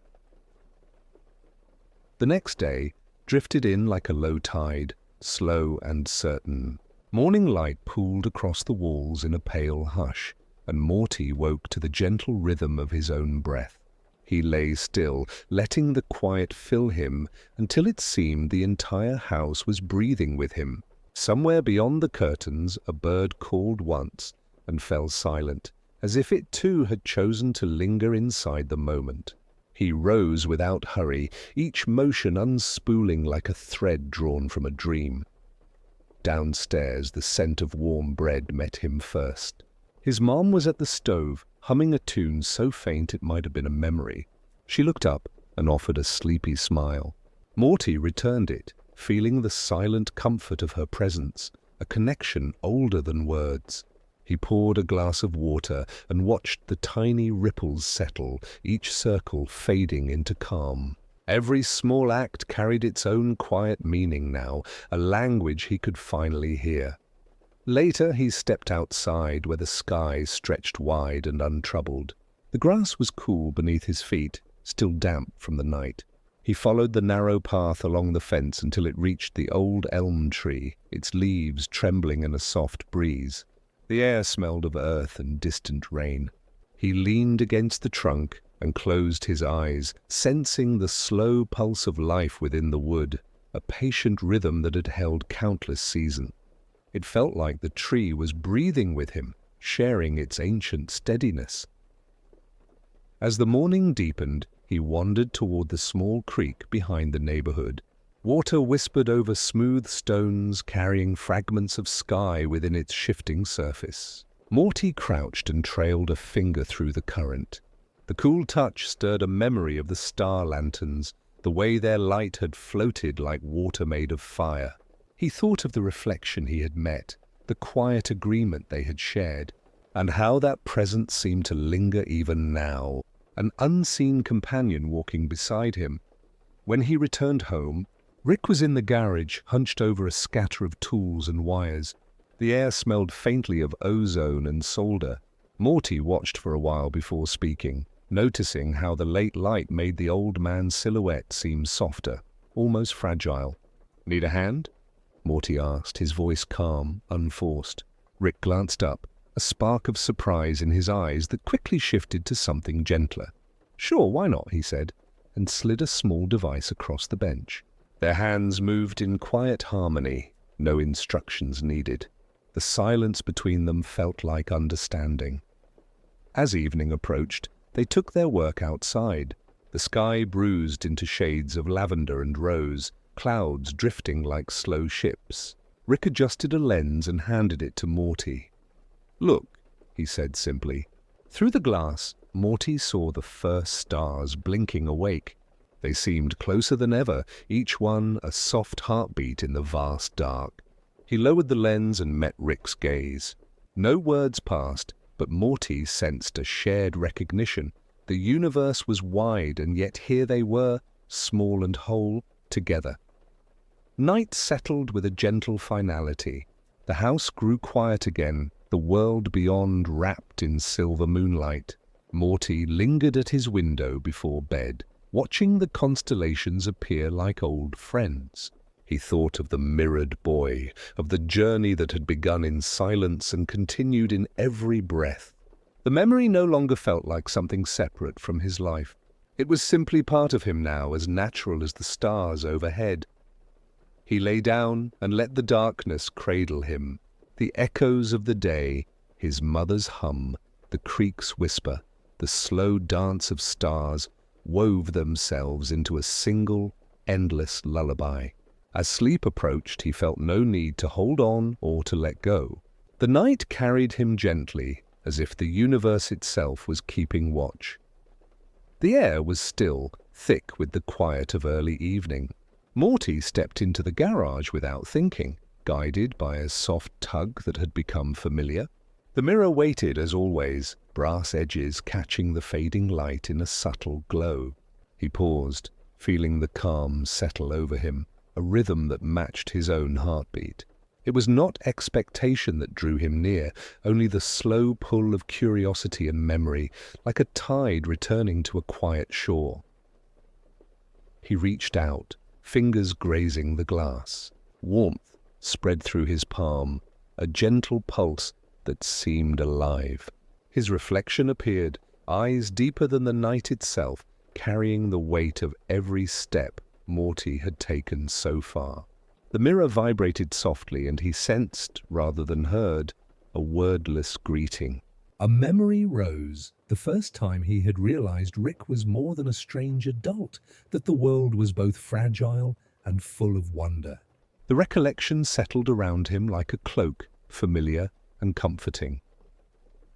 The next day drifted in like a low tide, slow and certain. Morning light pooled across the walls in a pale hush, and Morty woke to the gentle rhythm of his own breath. He lay still, letting the quiet fill him until it seemed the entire house was breathing with him. Somewhere beyond the curtains, a bird called once and fell silent, as if it too had chosen to linger inside the moment. He rose without hurry, each motion unspooling like a thread drawn from a dream. Downstairs, the scent of warm bread met him first. His mom was at the stove, humming a tune so faint it might have been a memory. She looked up and offered a sleepy smile. Morty returned it, feeling the silent comfort of her presence, a connection older than words. He poured a glass of water and watched the tiny ripples settle, each circle fading into calm. Every small act carried its own quiet meaning now, a language he could finally hear. Later he stepped outside where the sky stretched wide and untroubled. The grass was cool beneath his feet, still damp from the night. He followed the narrow path along the fence until it reached the old elm tree, its leaves trembling in a soft breeze. The air smelled of earth and distant rain. He leaned against the trunk and closed his eyes, sensing the slow pulse of life within the wood, a patient rhythm that had held countless seasons. It felt like the tree was breathing with him, sharing its ancient steadiness. As the morning deepened, he wandered toward the small creek behind the neighborhood. Water whispered over smooth stones, carrying fragments of sky within its shifting surface. Morty crouched and trailed a finger through the current. The cool touch stirred a memory of the star lanterns, the way their light had floated like water made of fire. He thought of the reflection he had met, the quiet agreement they had shared, and how that presence seemed to linger even now, an unseen companion walking beside him. When he returned home, Rick was in the garage, hunched over a scatter of tools and wires. The air smelled faintly of ozone and solder. Morty watched for a while before speaking, noticing how the late light made the old man's silhouette seem softer, almost fragile. "Need a hand?" Morty asked, his voice calm, unforced. Rick glanced up, a spark of surprise in his eyes that quickly shifted to something gentler. "Sure, why not?" he said, and slid a small device across the bench. Their hands moved in quiet harmony, no instructions needed. The silence between them felt like understanding. As evening approached, they took their work outside. The sky bruised into shades of lavender and rose, clouds drifting like slow ships. Rick adjusted a lens and handed it to Morty. "Look," he said simply. Through the glass, Morty saw the first stars blinking awake. They seemed closer than ever, each one a soft heartbeat in the vast dark. He lowered the lens and met Rick's gaze. No words passed, but Morty sensed a shared recognition. The universe was wide, and yet here they were, small and whole, together. Night settled with a gentle finality. The house grew quiet again, the world beyond wrapped in silver moonlight. Morty lingered at his window before bed, watching the constellations appear like old friends. He thought of the mirrored boy, of the journey that had begun in silence and continued in every breath. The memory no longer felt like something separate from his life. It was simply part of him now, as natural as the stars overhead. He lay down and let the darkness cradle him. The echoes of the day, his mother's hum, the creek's whisper, the slow dance of stars, wove themselves into a single, endless lullaby. As sleep approached, he felt no need to hold on or to let go. The night carried him gently, as if the universe itself was keeping watch. The air was still, thick with the quiet of early evening. Morty stepped into the garage without thinking, guided by a soft tug that had become familiar. The mirror waited as always, brass edges catching the fading light in a subtle glow. He paused, feeling the calm settle over him, a rhythm that matched his own heartbeat. It was not expectation that drew him near, only the slow pull of curiosity and memory, like a tide returning to a quiet shore. He reached out, fingers grazing the glass. Warmth spread through his palm, a gentle pulse that seemed alive. His reflection appeared, eyes deeper than the night itself, carrying the weight of every step Morty had taken so far. The mirror vibrated softly, and he sensed, rather than heard, a wordless greeting. A memory rose, the first time he had realized Rick was more than a strange adult, that the world was both fragile and full of wonder. The recollection settled around him like a cloak, familiar and comforting.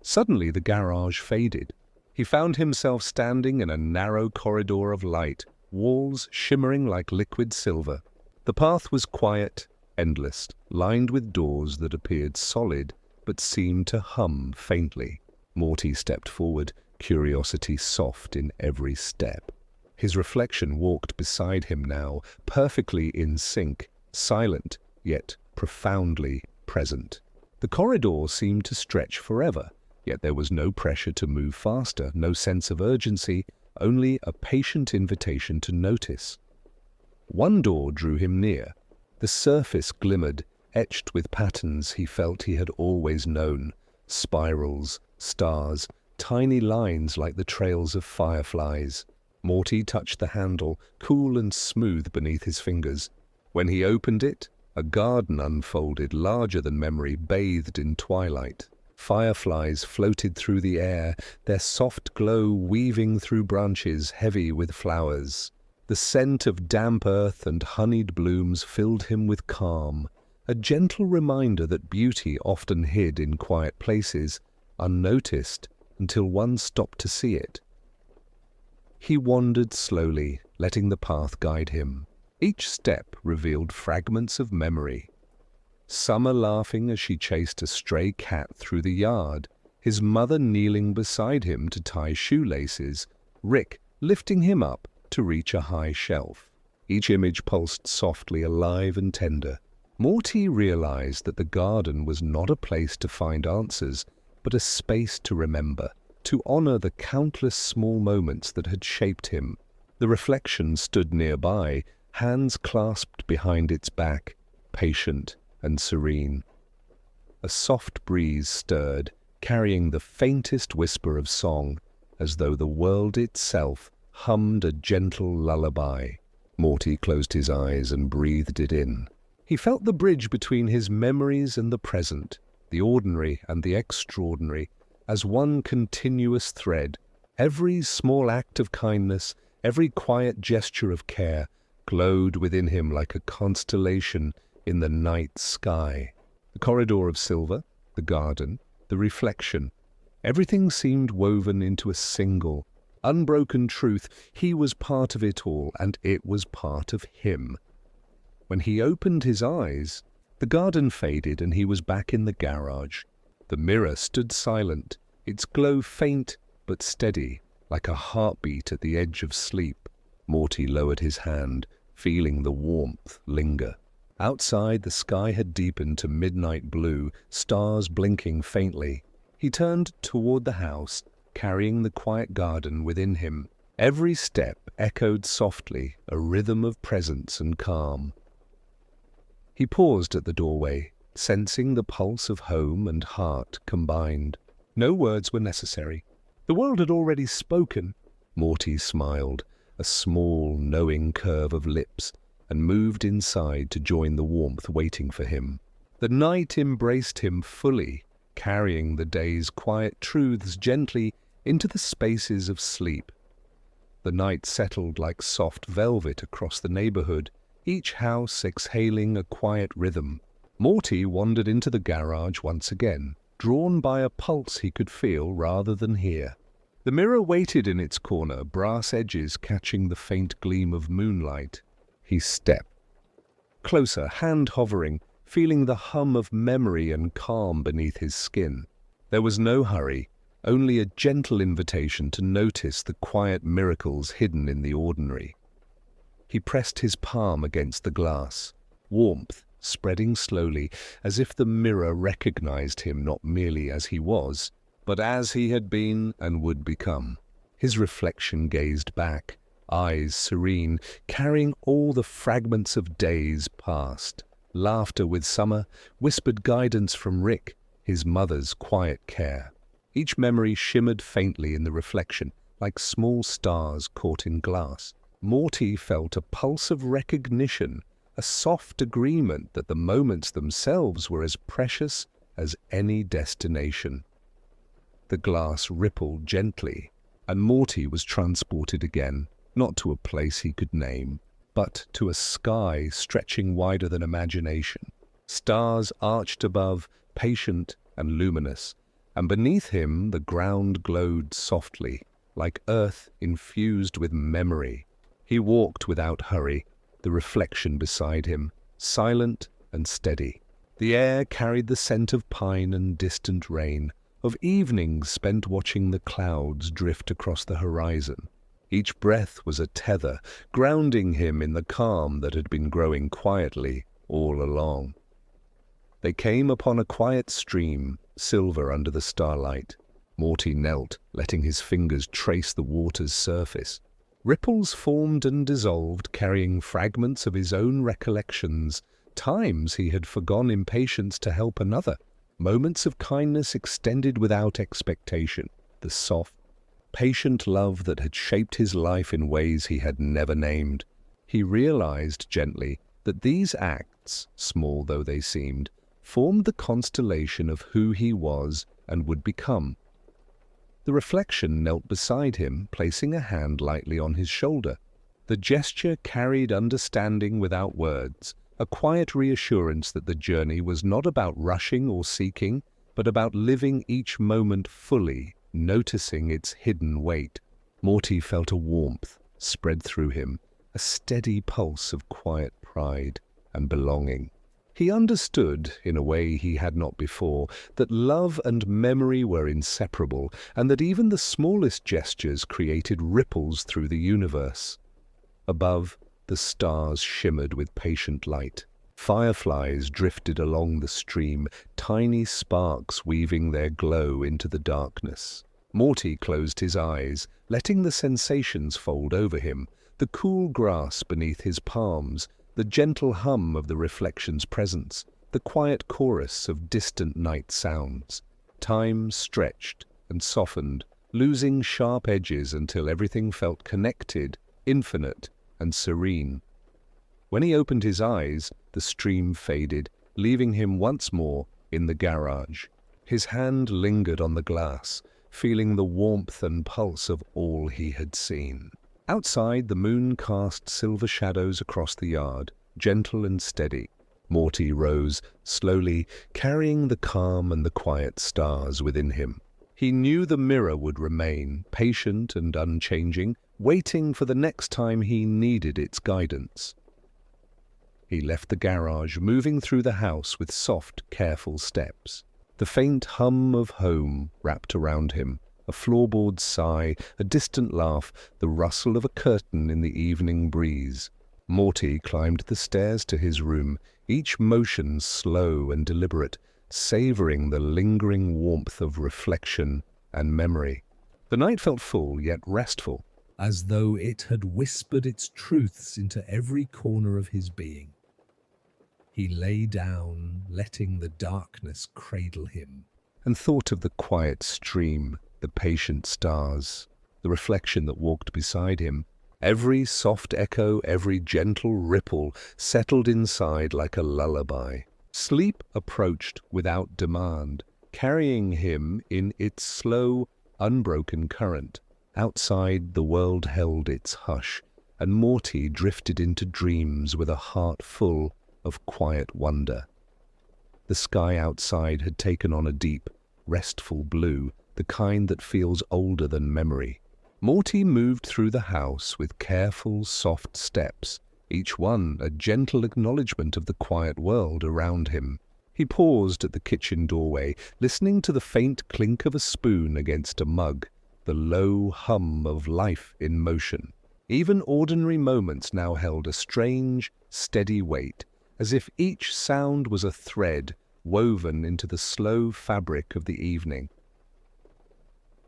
Suddenly the garage faded. He found himself standing in a narrow corridor of light, walls shimmering like liquid silver. The path was quiet, endless, lined with doors that appeared solid but seemed to hum faintly. Morty stepped forward, curiosity soft in every step. His reflection walked beside him now, perfectly in sync, silent, yet profoundly present. The corridor seemed to stretch forever, yet there was no pressure to move faster, no sense of urgency, only a patient invitation to notice. One door drew him near. The surface glimmered, etched with patterns he felt he had always known. Spirals, stars, tiny lines like the trails of fireflies. Morty touched the handle, cool and smooth beneath his fingers. When he opened it, a garden unfolded, larger than memory, bathed in twilight. Fireflies floated through the air, their soft glow weaving through branches heavy with flowers. The scent of damp earth and honeyed blooms filled him with calm, a gentle reminder that beauty often hid in quiet places, unnoticed until one stopped to see it. He wandered slowly, letting the path guide him. Each step revealed fragments of memory. Summer laughing as she chased a stray cat through the yard, his mother kneeling beside him to tie shoelaces, Rick lifting him up to reach a high shelf. Each image pulsed softly, alive and tender. Morty realized that the garden was not a place to find answers, but a space to remember, to honor the countless small moments that had shaped him. The reflection stood nearby, hands clasped behind its back, patient and serene. A soft breeze stirred, carrying the faintest whisper of song, as though the world itself hummed a gentle lullaby. Morty closed his eyes and breathed it in. He felt the bridge between his memories and the present, the ordinary and the extraordinary, as one continuous thread. Every small act of kindness, every quiet gesture of care, glowed within him like a constellation in the night sky. The corridor of silver, the garden, the reflection, everything seemed woven into a single, unbroken truth. He was part of it all, and it was part of him. When he opened his eyes, the garden faded and he was back in the garage. The mirror stood silent, its glow faint but steady, like a heartbeat at the edge of sleep. Morty lowered his hand, feeling the warmth linger. Outside, the sky had deepened to midnight blue, stars blinking faintly. He turned toward the house, carrying the quiet garden within him. Every step echoed softly, a rhythm of presence and calm. He paused at the doorway, sensing the pulse of home and heart combined. No words were necessary. The world had already spoken. Morty smiled, a small, knowing curve of lips, and moved inside to join the warmth waiting for him. The night embraced him fully, carrying the day's quiet truths gently into the spaces of sleep. The night settled like soft velvet across the neighborhood, each house exhaling a quiet rhythm. Morty wandered into the garage once again, drawn by a pulse he could feel rather than hear. The mirror waited in its corner, brass edges catching the faint gleam of moonlight. He stepped closer, hand hovering, feeling the hum of memory and calm beneath his skin. There was no hurry, only a gentle invitation to notice the quiet miracles hidden in the ordinary. He pressed his palm against the glass, warmth spreading slowly, as if the mirror recognized him not merely as he was, but as he had been and would become. His reflection gazed back, eyes serene, carrying all the fragments of days past. Laughter with summer, whispered guidance from Rick, his mother's quiet care. Each memory shimmered faintly in the reflection, like small stars caught in glass. Morty felt a pulse of recognition, a soft agreement that the moments themselves were as precious as any destination. The glass rippled gently, and Morty was transported again, not to a place he could name, but to a sky stretching wider than imagination. Stars arched above, patient and luminous, and beneath him the ground glowed softly, like earth infused with memory. He walked without hurry, the reflection beside him, silent and steady. The air carried the scent of pine and distant rain, of evenings spent watching the clouds drift across the horizon. Each breath was a tether, grounding him in the calm that had been growing quietly all along. They came upon a quiet stream, silver under the starlight. Morty knelt, letting his fingers trace the water's surface. Ripples formed and dissolved, carrying fragments of his own recollections, times he had forgone impatience to help another, moments of kindness extended without expectation, the soft, patient love that had shaped his life in ways he had never named. He realized gently that these acts, small though they seemed, formed the constellation of who he was and would become. The reflection knelt beside him, placing a hand lightly on his shoulder. The gesture carried understanding without words, a quiet reassurance that the journey was not about rushing or seeking, but about living each moment fully, noticing its hidden weight. Morty felt a warmth spread through him, a steady pulse of quiet pride and belonging. He understood, in a way he had not before, that love and memory were inseparable, and that even the smallest gestures created ripples through the universe. Above, the stars shimmered with patient light. Fireflies drifted along the stream, tiny sparks weaving their glow into the darkness. Morty closed his eyes, letting the sensations fold over him, the cool grass beneath his palms, the gentle hum of the reflection's presence, the quiet chorus of distant night sounds. Time stretched and softened, losing sharp edges until everything felt connected, infinite, and serene. When he opened his eyes, the stream faded, leaving him once more in the garage. His hand lingered on the glass, feeling the warmth and pulse of all he had seen. Outside, the moon cast silver shadows across the yard, gentle and steady. Morty rose, slowly, carrying the calm and the quiet stars within him. He knew the mirror would remain, patient and unchanging, waiting for the next time he needed its guidance. He left the garage, moving through the house with soft, careful steps. The faint hum of home wrapped around him, a floorboard sigh, a distant laugh, the rustle of a curtain in the evening breeze. Morty climbed the stairs to his room, each motion slow and deliberate, savoring the lingering warmth of reflection and memory. The night felt full yet restful, as though it had whispered its truths into every corner of his being. He lay down, letting the darkness cradle him, and thought of the quiet stream, the patient stars, the reflection that walked beside him. Every soft echo, every gentle ripple settled inside like a lullaby. Sleep approached without demand, carrying him in its slow, unbroken current. Outside, the world held its hush, and Morty drifted into dreams with a heart full of quiet wonder. The sky outside had taken on a deep, restful blue, the kind that feels older than memory. Morty moved through the house with careful, soft steps, each one a gentle acknowledgement of the quiet world around him. He paused at the kitchen doorway, listening to the faint clink of a spoon against a mug, the low hum of life in motion. Even ordinary moments now held a strange, steady weight, as if each sound was a thread woven into the slow fabric of the evening.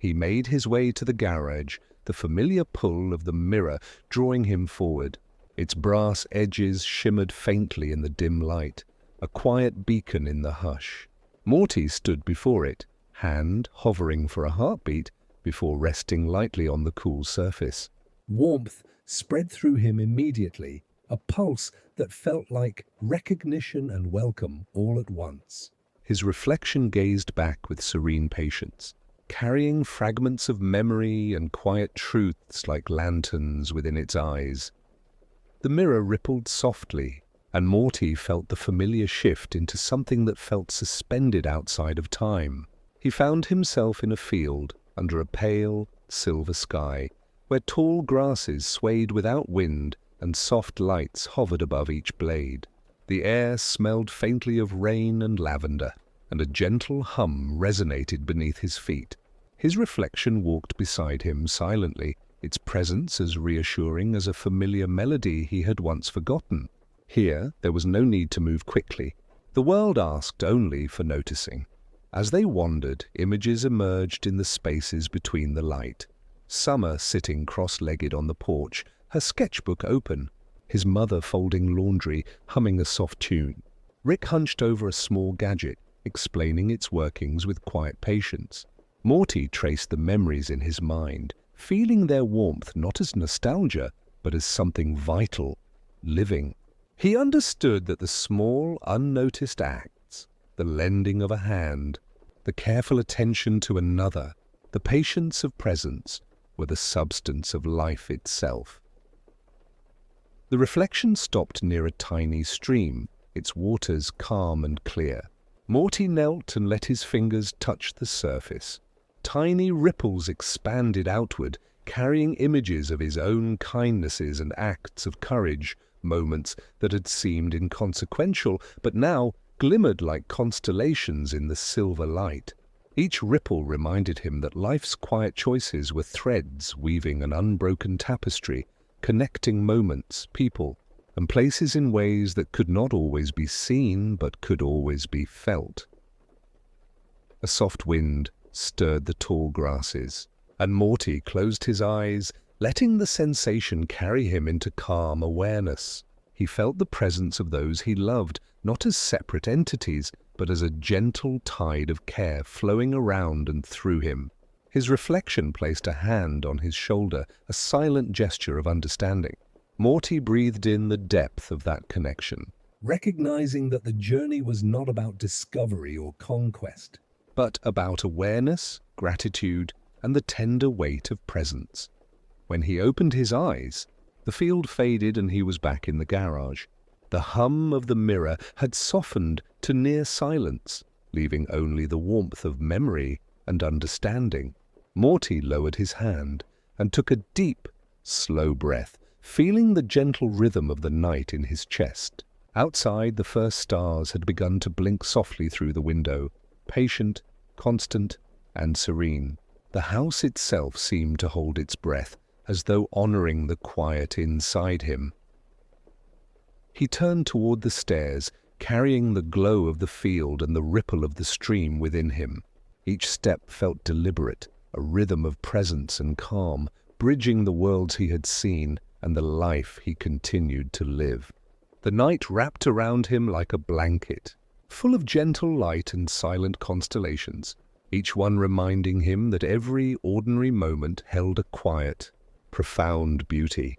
He made his way to the garage, the familiar pull of the mirror drawing him forward. Its brass edges shimmered faintly in the dim light, a quiet beacon in the hush. Morty stood before it, hand hovering for a heartbeat before resting lightly on the cool surface. Warmth spread through him immediately, a pulse that felt like recognition and welcome all at once. His reflection gazed back with serene patience, carrying fragments of memory and quiet truths like lanterns within its eyes. The mirror rippled softly, and Morty felt the familiar shift into something that felt suspended outside of time. He found himself in a field under a pale, silver sky, where tall grasses swayed without wind and soft lights hovered above each blade. The air smelled faintly of rain and lavender, and a gentle hum resonated beneath his feet. His reflection walked beside him silently, its presence as reassuring as a familiar melody he had once forgotten. Here, there was no need to move quickly. The world asked only for noticing. As they wandered, images emerged in the spaces between the light. Summer sitting cross-legged on the porch, her sketchbook open, his mother folding laundry, humming a soft tune. Rick hunched over a small gadget, explaining its workings with quiet patience. Morty traced the memories in his mind, feeling their warmth not as nostalgia, but as something vital, living. He understood that the small, unnoticed acts, the lending of a hand, the careful attention to another, the patience of presence were the substance of life itself. The reflection stopped near a tiny stream, its waters calm and clear. Morty knelt and let his fingers touch the surface. Tiny ripples expanded outward, carrying images of his own kindnesses and acts of courage, moments that had seemed inconsequential, but now glimmered like constellations in the silver light. Each ripple reminded him that life's quiet choices were threads weaving an unbroken tapestry, connecting moments, people, and places in ways that could not always be seen but could always be felt. A soft wind stirred the tall grasses, and Morty closed his eyes, letting the sensation carry him into calm awareness. He felt the presence of those he loved, not as separate entities, but as a gentle tide of care flowing around and through him. His reflection placed a hand on his shoulder, a silent gesture of understanding. Morty breathed in the depth of that connection, recognizing that the journey was not about discovery or conquest, but about awareness, gratitude, and the tender weight of presence. When he opened his eyes, the field faded and he was back in the garage. The hum of the mirror had softened to near silence, leaving only the warmth of memory and understanding. Morty lowered his hand and took a deep, slow breath, feeling the gentle rhythm of the night in his chest. Outside, the first stars had begun to blink softly through the window, patient, constant, and serene. The house itself seemed to hold its breath, as though honoring the quiet inside him. He turned toward the stairs, carrying the glow of the field and the ripple of the stream within him. Each step felt deliberate, a rhythm of presence and calm, bridging the worlds he had seen and the life he continued to live. The night wrapped around him like a blanket, full of gentle light and silent constellations, each one reminding him that every ordinary moment held a quiet, profound beauty.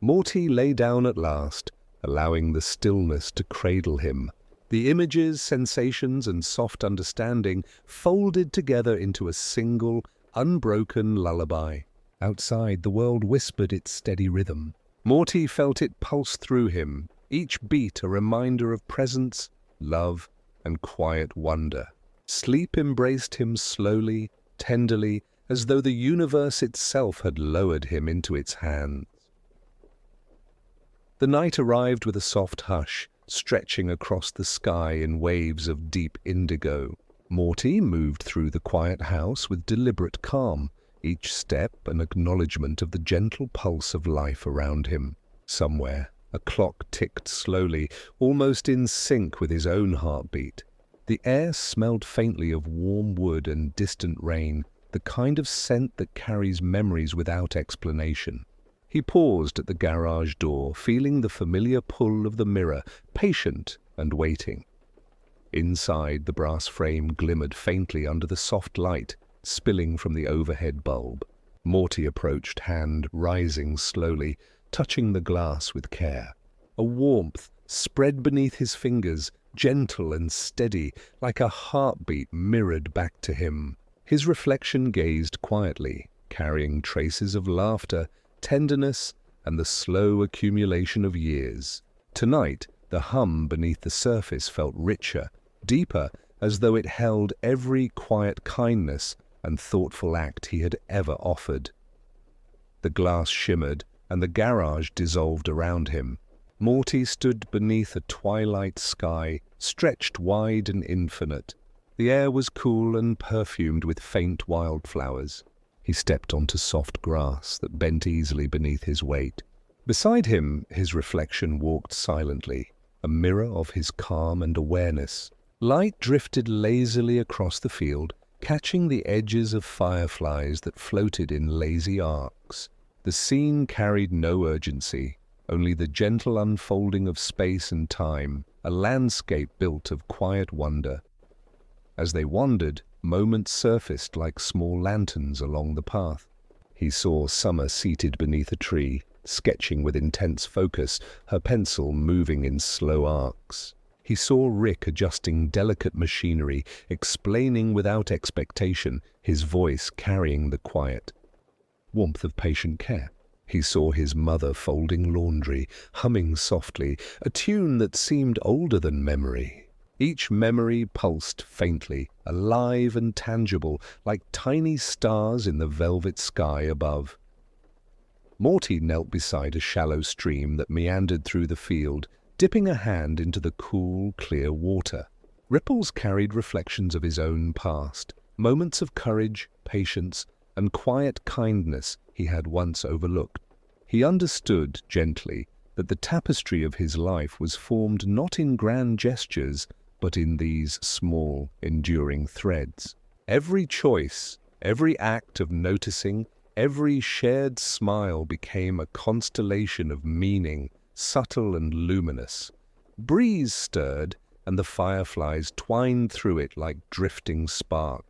Morty lay down at last, allowing the stillness to cradle him. The images, sensations, and soft understanding folded together into a single, unbroken lullaby. Outside, the world whispered its steady rhythm. Morty felt it pulse through him, each beat a reminder of presence, love, and quiet wonder. Sleep embraced him slowly, tenderly, as though the universe itself had lowered him into its hands. The night arrived with a soft hush, stretching across the sky in waves of deep indigo. Morty moved through the quiet house with deliberate calm, each step an acknowledgement of the gentle pulse of life around him. Somewhere, a clock ticked slowly, almost in sync with his own heartbeat. The air smelled faintly of warm wood and distant rain, the kind of scent that carries memories without explanation. He paused at the garage door, feeling the familiar pull of the mirror, patient and waiting. Inside, the brass frame glimmered faintly under the soft light, spilling from the overhead bulb. Morty approached, hand rising slowly, touching the glass with care. A warmth spread beneath his fingers, gentle and steady, like a heartbeat mirrored back to him. His reflection gazed quietly, carrying traces of laughter, tenderness, and the slow accumulation of years. Tonight, the hum beneath the surface felt richer, deeper, as though it held every quiet kindness and thoughtful act he had ever offered. The glass shimmered, and the garage dissolved around him. Morty stood beneath a twilight sky, stretched wide and infinite. The air was cool and perfumed with faint wildflowers. He stepped onto soft grass that bent easily beneath his weight. Beside him, his reflection walked silently, a mirror of his calm and awareness. Light drifted lazily across the field, catching the edges of fireflies that floated in lazy arcs. The scene carried no urgency, only the gentle unfolding of space and time, a landscape built of quiet wonder. As they wandered, moments surfaced like small lanterns along the path. He saw Summer seated beneath a tree, sketching with intense focus, her pencil moving in slow arcs. He saw Rick adjusting delicate machinery, explaining without expectation, his voice carrying the quiet warmth of patient care. He saw his mother folding laundry, humming softly, a tune that seemed older than memory. Each memory pulsed faintly, alive and tangible, like tiny stars in the velvet sky above. Morty knelt beside a shallow stream that meandered through the field, dipping a hand into the cool, clear water. Ripples carried reflections of his own past, moments of courage, patience, and quiet kindness he had once overlooked. He understood, gently, that the tapestry of his life was formed not in grand gestures, but in these small, enduring threads. Every choice, every act of noticing, every shared smile became a constellation of meaning, subtle and luminous. Breeze stirred, and the fireflies twined through it like drifting spark.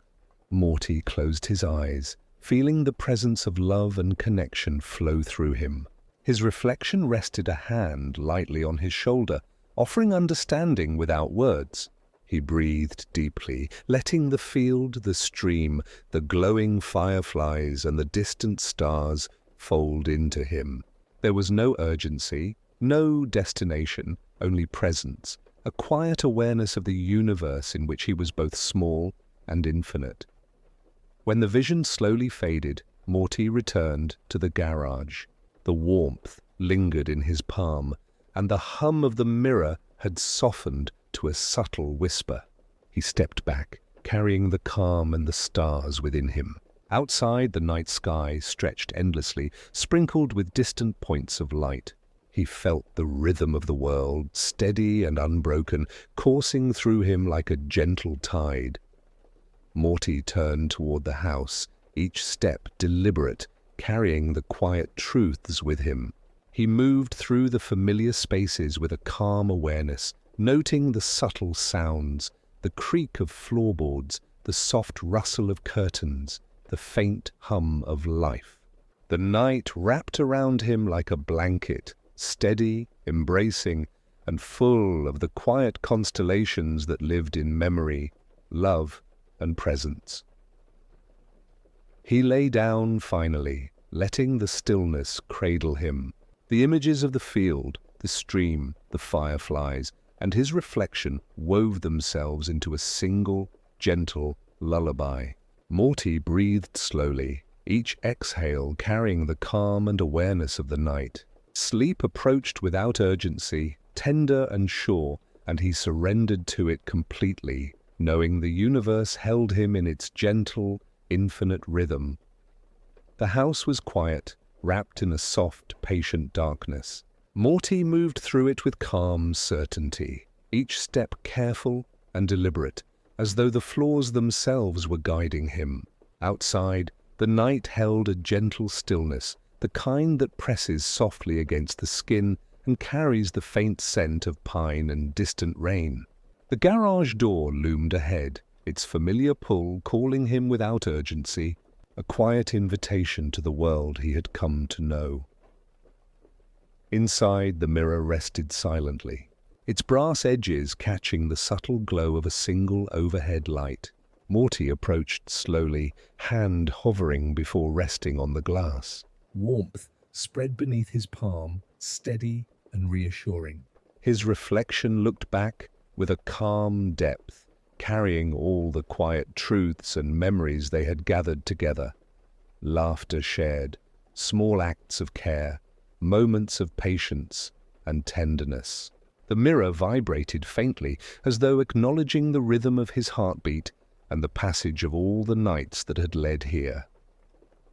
Morty closed his eyes, feeling the presence of love and connection flow through him. His reflection rested a hand lightly on his shoulder, offering understanding without words. He breathed deeply, letting the field, the stream, the glowing fireflies, and the distant stars fold into him. There was no urgency, no destination, only presence, a quiet awareness of the universe in which he was both small and infinite. When the vision slowly faded, Morty returned to the garage. The warmth lingered in his palm, and the hum of the mirror had softened to a subtle whisper. He stepped back, carrying the calm and the stars within him. Outside, the night sky stretched endlessly, sprinkled with distant points of light. He felt the rhythm of the world, steady and unbroken, coursing through him like a gentle tide. Morty turned toward the house, each step deliberate, carrying the quiet truths with him. He moved through the familiar spaces with a calm awareness, noting the subtle sounds, the creak of floorboards, the soft rustle of curtains, the faint hum of life. The night wrapped around him like a blanket, steady, embracing, and full of the quiet constellations that lived in memory, love, and presence. He lay down finally, letting the stillness cradle him. The images of the field, the stream, the fireflies, and his reflection wove themselves into a single, gentle lullaby. Morty breathed slowly, each exhale carrying the calm and awareness of the night. Sleep approached without urgency, tender and sure, and he surrendered to it completely, knowing the universe held him in its gentle, infinite rhythm. The house was quiet, wrapped in a soft, patient darkness. Morty moved through it with calm certainty, each step careful and deliberate, as though the floors themselves were guiding him. Outside, the night held a gentle stillness, the kind that presses softly against the skin and carries the faint scent of pine and distant rain. The garage door loomed ahead, its familiar pull calling him without urgency, a quiet invitation to the world he had come to know. Inside, the mirror rested silently, its brass edges catching the subtle glow of a single overhead light. Morty approached slowly, hand hovering before resting on the glass. Warmth spread beneath his palm, steady and reassuring. His reflection looked back with a calm depth, carrying all the quiet truths and memories they had gathered together. Laughter shared, small acts of care, moments of patience and tenderness. The mirror vibrated faintly, as though acknowledging the rhythm of his heartbeat and the passage of all the nights that had led here.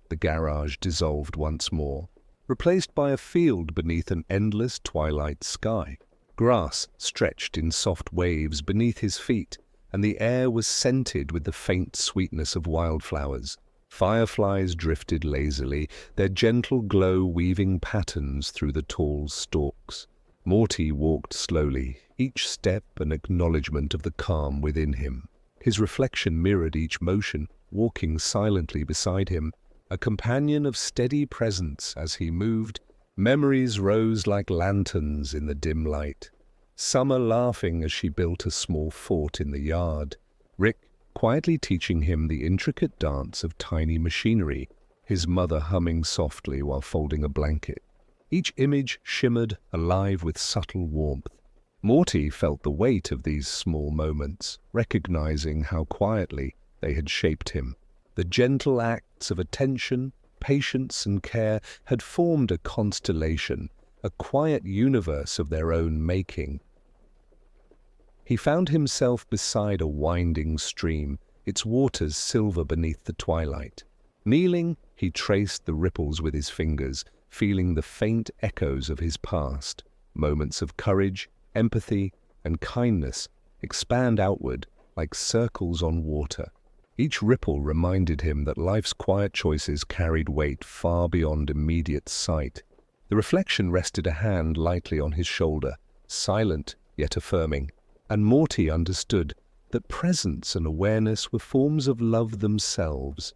The garage dissolved once more, replaced by a field beneath an endless twilight sky. Grass stretched in soft waves beneath his feet, and the air was scented with the faint sweetness of wildflowers. Fireflies drifted lazily, their gentle glow weaving patterns through the tall stalks. Morty walked slowly, each step an acknowledgement of the calm within him. His reflection mirrored each motion, walking silently beside him, a companion of steady presence as he moved. Memories rose like lanterns in the dim light. Summer laughing as she built a small fort in the yard, Rick quietly teaching him the intricate dance of tiny machinery, his mother humming softly while folding a blanket. Each image shimmered, alive with subtle warmth. Morty felt the weight of these small moments, recognizing how quietly they had shaped him. The gentle acts of attention, patience, and care had formed a constellation, a quiet universe of their own making. He found himself beside a winding stream, its waters silver beneath the twilight. Kneeling, he traced the ripples with his fingers, feeling the faint echoes of his past. Moments of courage, empathy, and kindness expand outward like circles on water. Each ripple reminded him that life's quiet choices carried weight far beyond immediate sight. The reflection rested a hand lightly on his shoulder, silent yet affirming, and Morty understood that presence and awareness were forms of love themselves.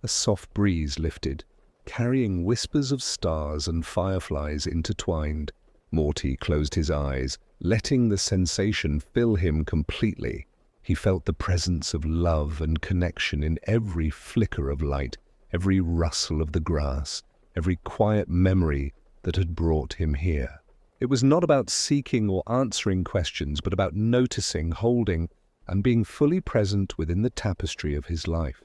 A soft breeze lifted, carrying whispers of stars and fireflies intertwined. Morty closed his eyes, letting the sensation fill him completely. He felt the presence of love and connection in every flicker of light, every rustle of the grass, every quiet memory that had brought him here. It was not about seeking or answering questions, but about noticing, holding, and being fully present within the tapestry of his life.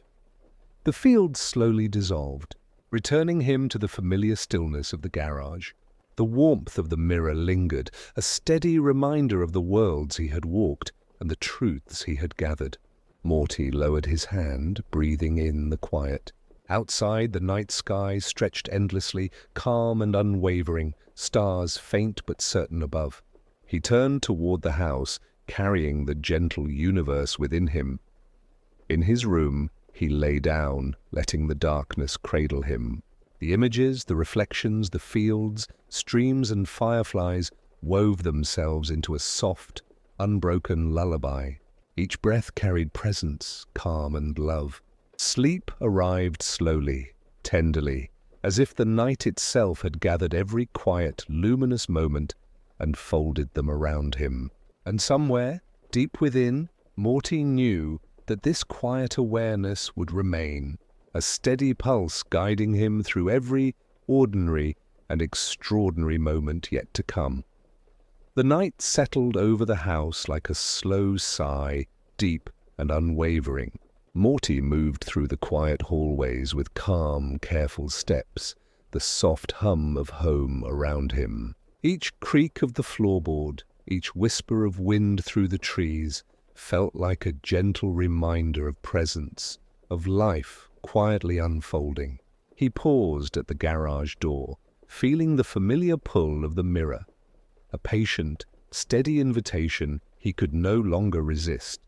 The field slowly dissolved, returning him to the familiar stillness of the garage. The warmth of the mirror lingered, a steady reminder of the worlds he had walked and the truths he had gathered. Morty lowered his hand, breathing in the quiet. Outside, the night sky stretched endlessly, calm and unwavering, stars faint but certain above. He turned toward the house, carrying the gentle universe within him. In his room, he lay down, letting the darkness cradle him. The images, the reflections, the fields, streams and fireflies wove themselves into a soft, unbroken lullaby. Each breath carried presence, calm and love. Sleep arrived slowly, tenderly, as if the night itself had gathered every quiet, luminous moment and folded them around him. And somewhere, deep within, Morty knew that this quiet awareness would remain, a steady pulse guiding him through every ordinary and extraordinary moment yet to come. The night settled over the house like a slow sigh, deep and unwavering. Morty moved through the quiet hallways with calm, careful steps, the soft hum of home around him. Each creak of the floorboard, each whisper of wind through the trees, felt like a gentle reminder of presence, of life quietly unfolding. He paused at the garage door, feeling the familiar pull of the mirror, a patient, steady invitation he could no longer resist.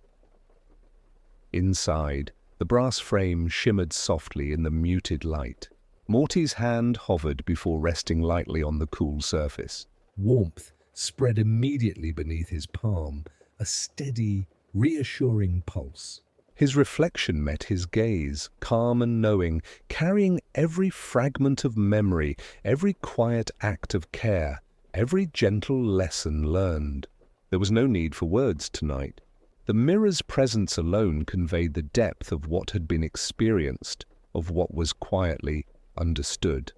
Inside, the brass frame shimmered softly in the muted light. Morty's hand hovered before resting lightly on the cool surface. Warmth spread immediately beneath his palm, a steady, reassuring pulse. His reflection met his gaze, calm and knowing, carrying every fragment of memory, every quiet act of care, every gentle lesson learned. There was no need for words tonight. The mirror's presence alone conveyed the depth of what had been experienced, of what was quietly understood.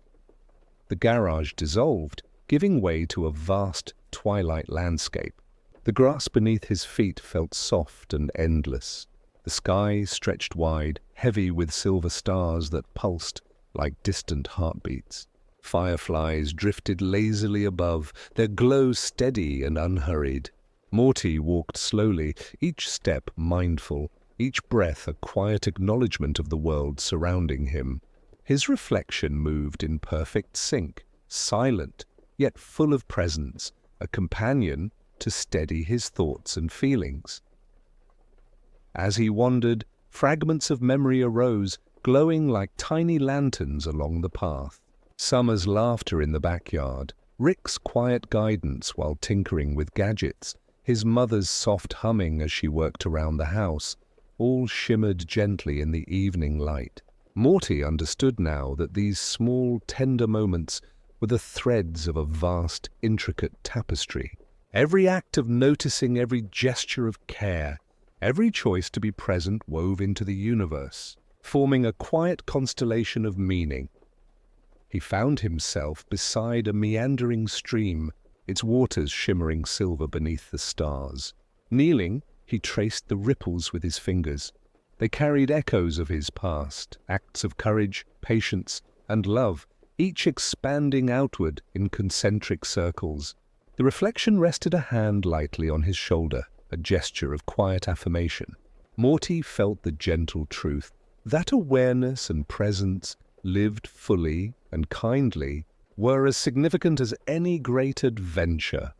The garage dissolved, giving way to a vast twilight landscape. The grass beneath his feet felt soft and endless. The sky stretched wide, heavy with silver stars that pulsed like distant heartbeats. Fireflies drifted lazily above, their glow steady and unhurried. Morty walked slowly, each step mindful, each breath a quiet acknowledgement of the world surrounding him. His reflection moved in perfect sync, silent, yet full of presence, a companion to steady his thoughts and feelings. As he wandered, fragments of memory arose, glowing like tiny lanterns along the path. Summer's laughter in the backyard, Rick's quiet guidance while tinkering with gadgets, his mother's soft humming as she worked around the house, all shimmered gently in the evening light. Morty understood now that these small, tender moments were the threads of a vast, intricate tapestry. Every act of noticing, every gesture of care, every choice to be present wove into the universe, forming a quiet constellation of meaning. He found himself beside a meandering stream, its waters shimmering silver beneath the stars. Kneeling, he traced the ripples with his fingers. They carried echoes of his past, acts of courage, patience, and love, each expanding outward in concentric circles. The reflection rested a hand lightly on his shoulder, a gesture of quiet affirmation. Morty felt the gentle truth. That awareness and presence, lived fully and kindly, were as significant as any great adventure.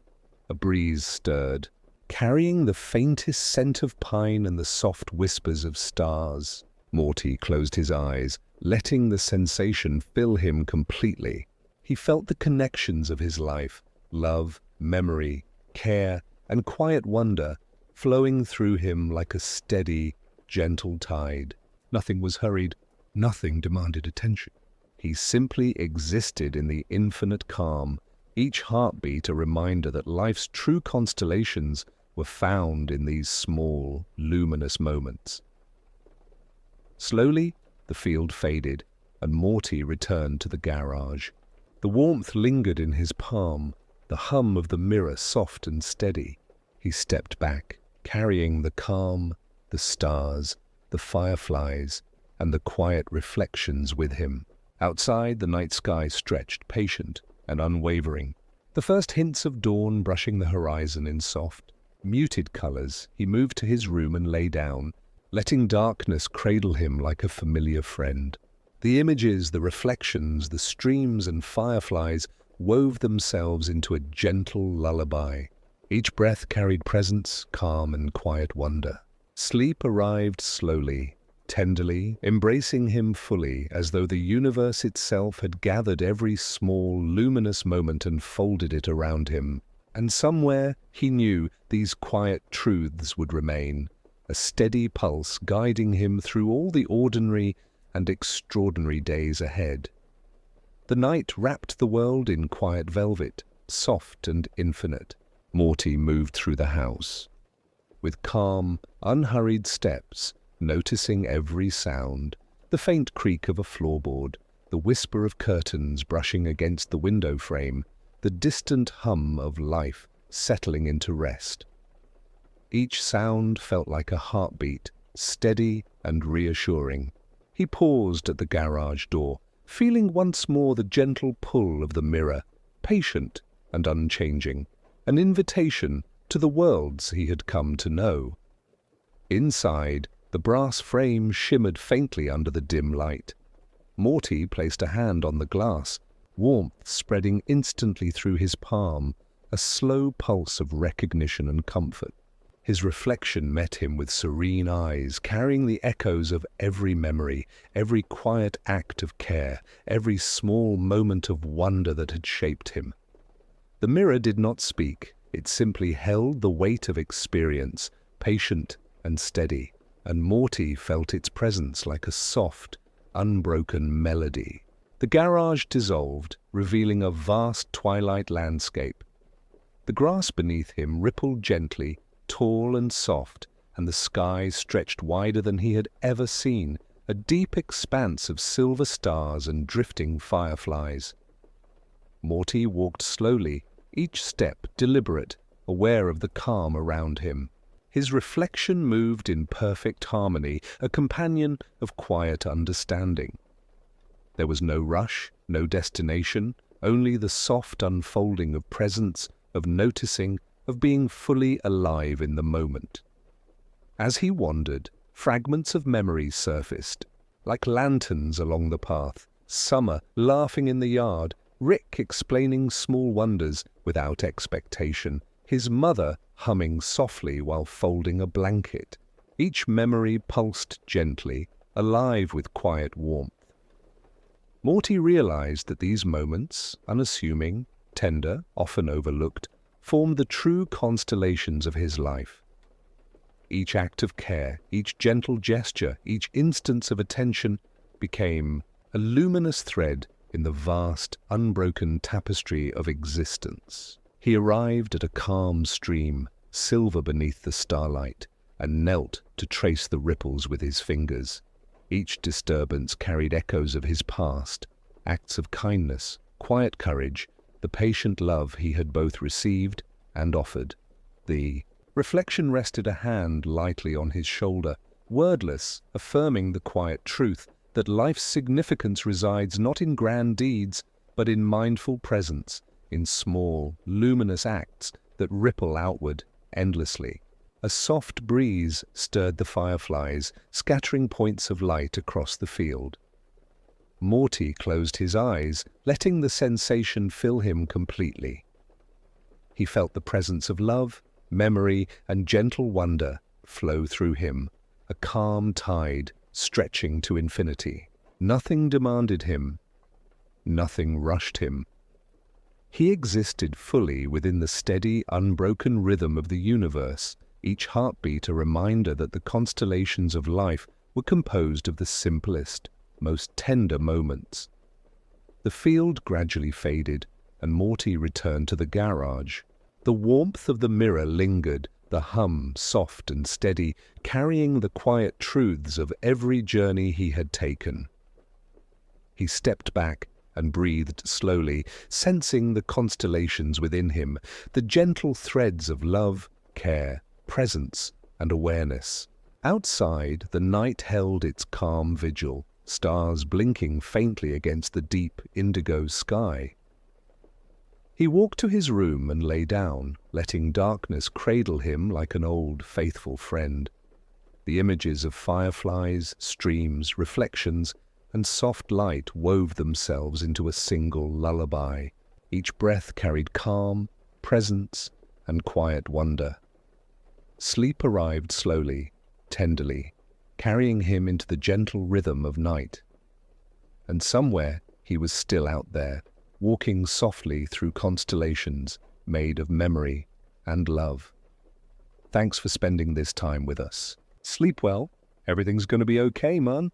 A breeze stirred, carrying the faintest scent of pine and the soft whispers of stars. Morty closed his eyes, letting the sensation fill him completely. He felt the connections of his life, love, memory, care, and quiet wonder flowing through him like a steady, gentle tide. Nothing was hurried, nothing demanded attention. He simply existed in the infinite calm, each heartbeat a reminder that life's true constellations were found in these small, luminous moments. Slowly, the field faded, and Morty returned to the garage. The warmth lingered in his palm, the hum of the mirror soft and steady. He stepped back, carrying the calm, the stars, the fireflies, and the quiet reflections with him. Outside, the night sky stretched, patient and unwavering. The first hints of dawn brushing the horizon in soft, muted colors, he moved to his room and lay down, letting darkness cradle him like a familiar friend. The images, the reflections, the streams and fireflies wove themselves into a gentle lullaby. Each breath carried presence, calm, and quiet wonder. Sleep arrived slowly, tenderly, embracing him fully, as though the universe itself had gathered every small, luminous moment and folded it around him. And somewhere, he knew, these quiet truths would remain, a steady pulse guiding him through all the ordinary and extraordinary days ahead. The night wrapped the world in quiet velvet, soft and infinite. Morty moved through the house, with calm, unhurried steps, noticing every sound, the faint creak of a floorboard, the whisper of curtains brushing against the window frame, the distant hum of life settling into rest. Each sound felt like a heartbeat, steady and reassuring. He paused at the garage door, feeling once more the gentle pull of the mirror, patient and unchanging, an invitation to the worlds he had come to know. Inside, the brass frame shimmered faintly under the dim light. Morty placed a hand on the glass, warmth spreading instantly through his palm, a slow pulse of recognition and comfort. His reflection met him with serene eyes, carrying the echoes of every memory, every quiet act of care, every small moment of wonder that had shaped him. The mirror did not speak. It simply held the weight of experience, patient and steady, and Morty felt its presence like a soft, unbroken melody. The garage dissolved, revealing a vast twilight landscape. The grass beneath him rippled gently, tall and soft, and the sky stretched wider than he had ever seen, a deep expanse of silver stars and drifting fireflies. Morty walked slowly, each step deliberate, aware of the calm around him. His reflection moved in perfect harmony, a companion of quiet understanding. There was no rush, no destination, only the soft unfolding of presence, of noticing, of being fully alive in the moment. As he wandered, fragments of memories surfaced, like lanterns along the path, Summer laughing in the yard, Rick explaining small wonders without expectation, his mother humming softly while folding a blanket. Each memory pulsed gently, alive with quiet warmth. Morty realized that these moments, unassuming, tender, often overlooked, formed the true constellations of his life. Each act of care, each gentle gesture, each instance of attention became a luminous thread in the vast, unbroken tapestry of existence. He arrived at a calm stream, silver beneath the starlight, and knelt to trace the ripples with his fingers. Each disturbance carried echoes of his past, acts of kindness, quiet courage, the patient love he had both received and offered. The reflection rested a hand lightly on his shoulder, wordless, affirming the quiet truth that life's significance resides not in grand deeds, but in mindful presence, in small, luminous acts that ripple outward endlessly. A soft breeze stirred the fireflies, scattering points of light across the field. Morty closed his eyes, letting the sensation fill him completely. He felt the presence of love, memory, and gentle wonder flow through him, a calm tide stretching to infinity. Nothing demanded him, nothing rushed him. He existed fully within the steady, unbroken rhythm of the universe, each heartbeat a reminder that the constellations of life were composed of the simplest, most tender moments. The field gradually faded, and Morty returned to the garage. The warmth of the mirror lingered, the hum soft and steady, carrying the quiet truths of every journey he had taken. He stepped back and breathed slowly, sensing the constellations within him, the gentle threads of love, care, presence, and awareness. Outside, the night held its calm vigil, stars blinking faintly against the deep indigo sky. He walked to his room and lay down, letting darkness cradle him like an old, faithful friend. The images of fireflies, streams, reflections, and soft light wove themselves into a single lullaby. Each breath carried calm, presence, and quiet wonder. Sleep arrived slowly, tenderly, carrying him into the gentle rhythm of night. And somewhere he was still out there, walking softly through constellations made of memory and love. Thanks for spending this time with us. Sleep well. Everything's going to be okay, man.